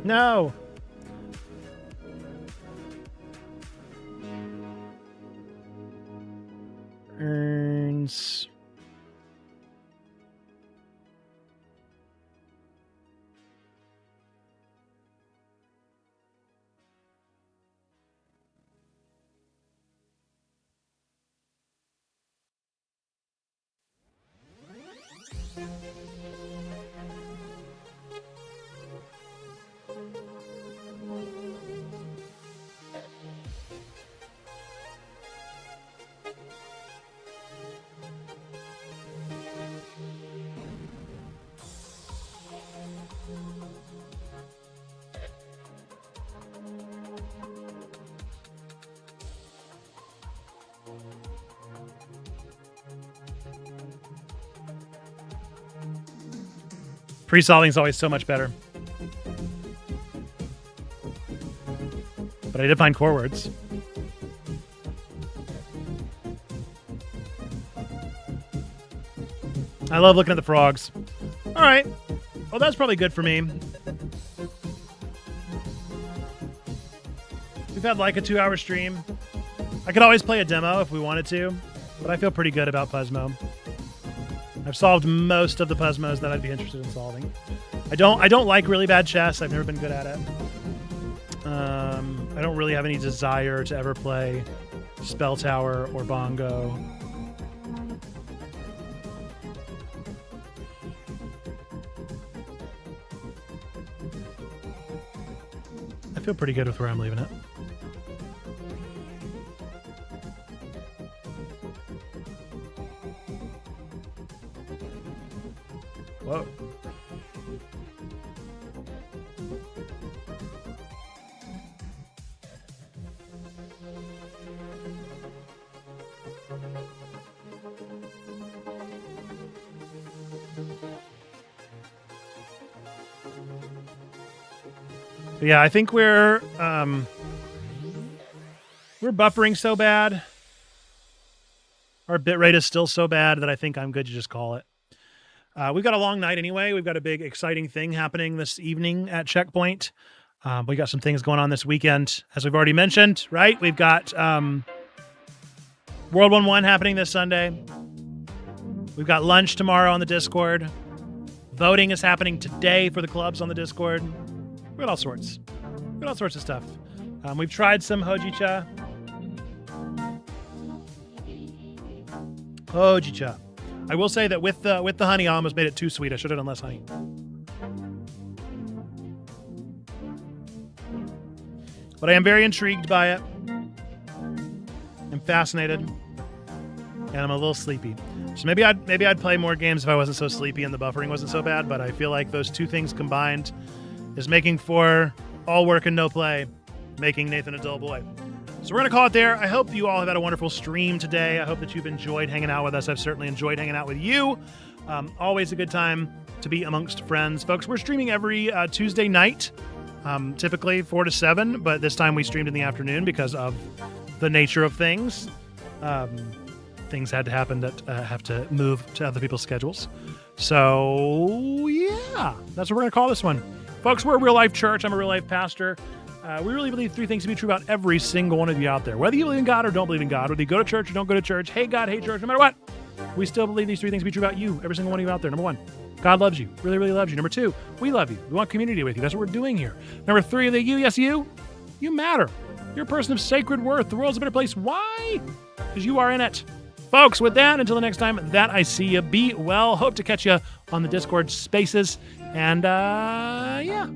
No. Earns. Pre-solving is always so much better. But I did find core words. I love looking at the frogs. All right. Well, that's probably good for me. We've had like a 2-hour stream. I could always play a demo if we wanted to, but I feel pretty good about Puzzmo. I've solved most of the Puzzmos that I'd be interested in solving. I don't like really bad chess. I've never been good at it. I don't really have any desire to ever play Spell Tower or Bongo. I feel pretty good with where I'm leaving it. Whoa. But yeah, I think we're buffering so bad. Our bitrate is still so bad that I think I'm good to just call it. We've got a long night anyway. We've got a big, exciting thing happening this evening at Checkpoint. We got some things going on this weekend, as we've already mentioned, right? We've got World 1-1 happening this Sunday. We've got lunch tomorrow on the Discord. Voting is happening today for the clubs on the Discord. We got all sorts. We got all sorts of stuff. We've tried some Hojicha. Hojicha. I will say that with the honey, I almost made it too sweet. I should have done less honey. But I am very intrigued by it. I'm fascinated, and I'm a little sleepy. So maybe I'd play more games if I wasn't so sleepy and the buffering wasn't so bad. But I feel like those two things combined is making for all work and no play, making Nathan a dull boy. So we're going to call it there. I hope you all have had a wonderful stream today. I hope that you've enjoyed hanging out with us. I've certainly enjoyed hanging out with you. Always a good time to be amongst friends. Folks, we're streaming every Tuesday night, typically 4 to 7, but this time we streamed in the afternoon because of the nature of things. Things had to happen that have to move to other people's schedules. So, yeah, that's what we're going to call this one. Folks, we're a real-life church. I'm a real-life pastor. We really believe 3 things to be true about every single one of you out there. Whether you believe in God or don't believe in God, whether you go to church or don't go to church, hate God, hate church, no matter what, we still believe these 3 things to be true about you, every single one of you out there. Number 1, God loves you, really, really loves you. Number 2, we love you. We want community with you. That's what we're doing here. Number 3, the you, yes, you matter. You're a person of sacred worth. The world's a better place. Why? Because you are in it. Folks, with that, until the next time that I see you, be well. Hope to catch you on the Discord spaces. And, yeah.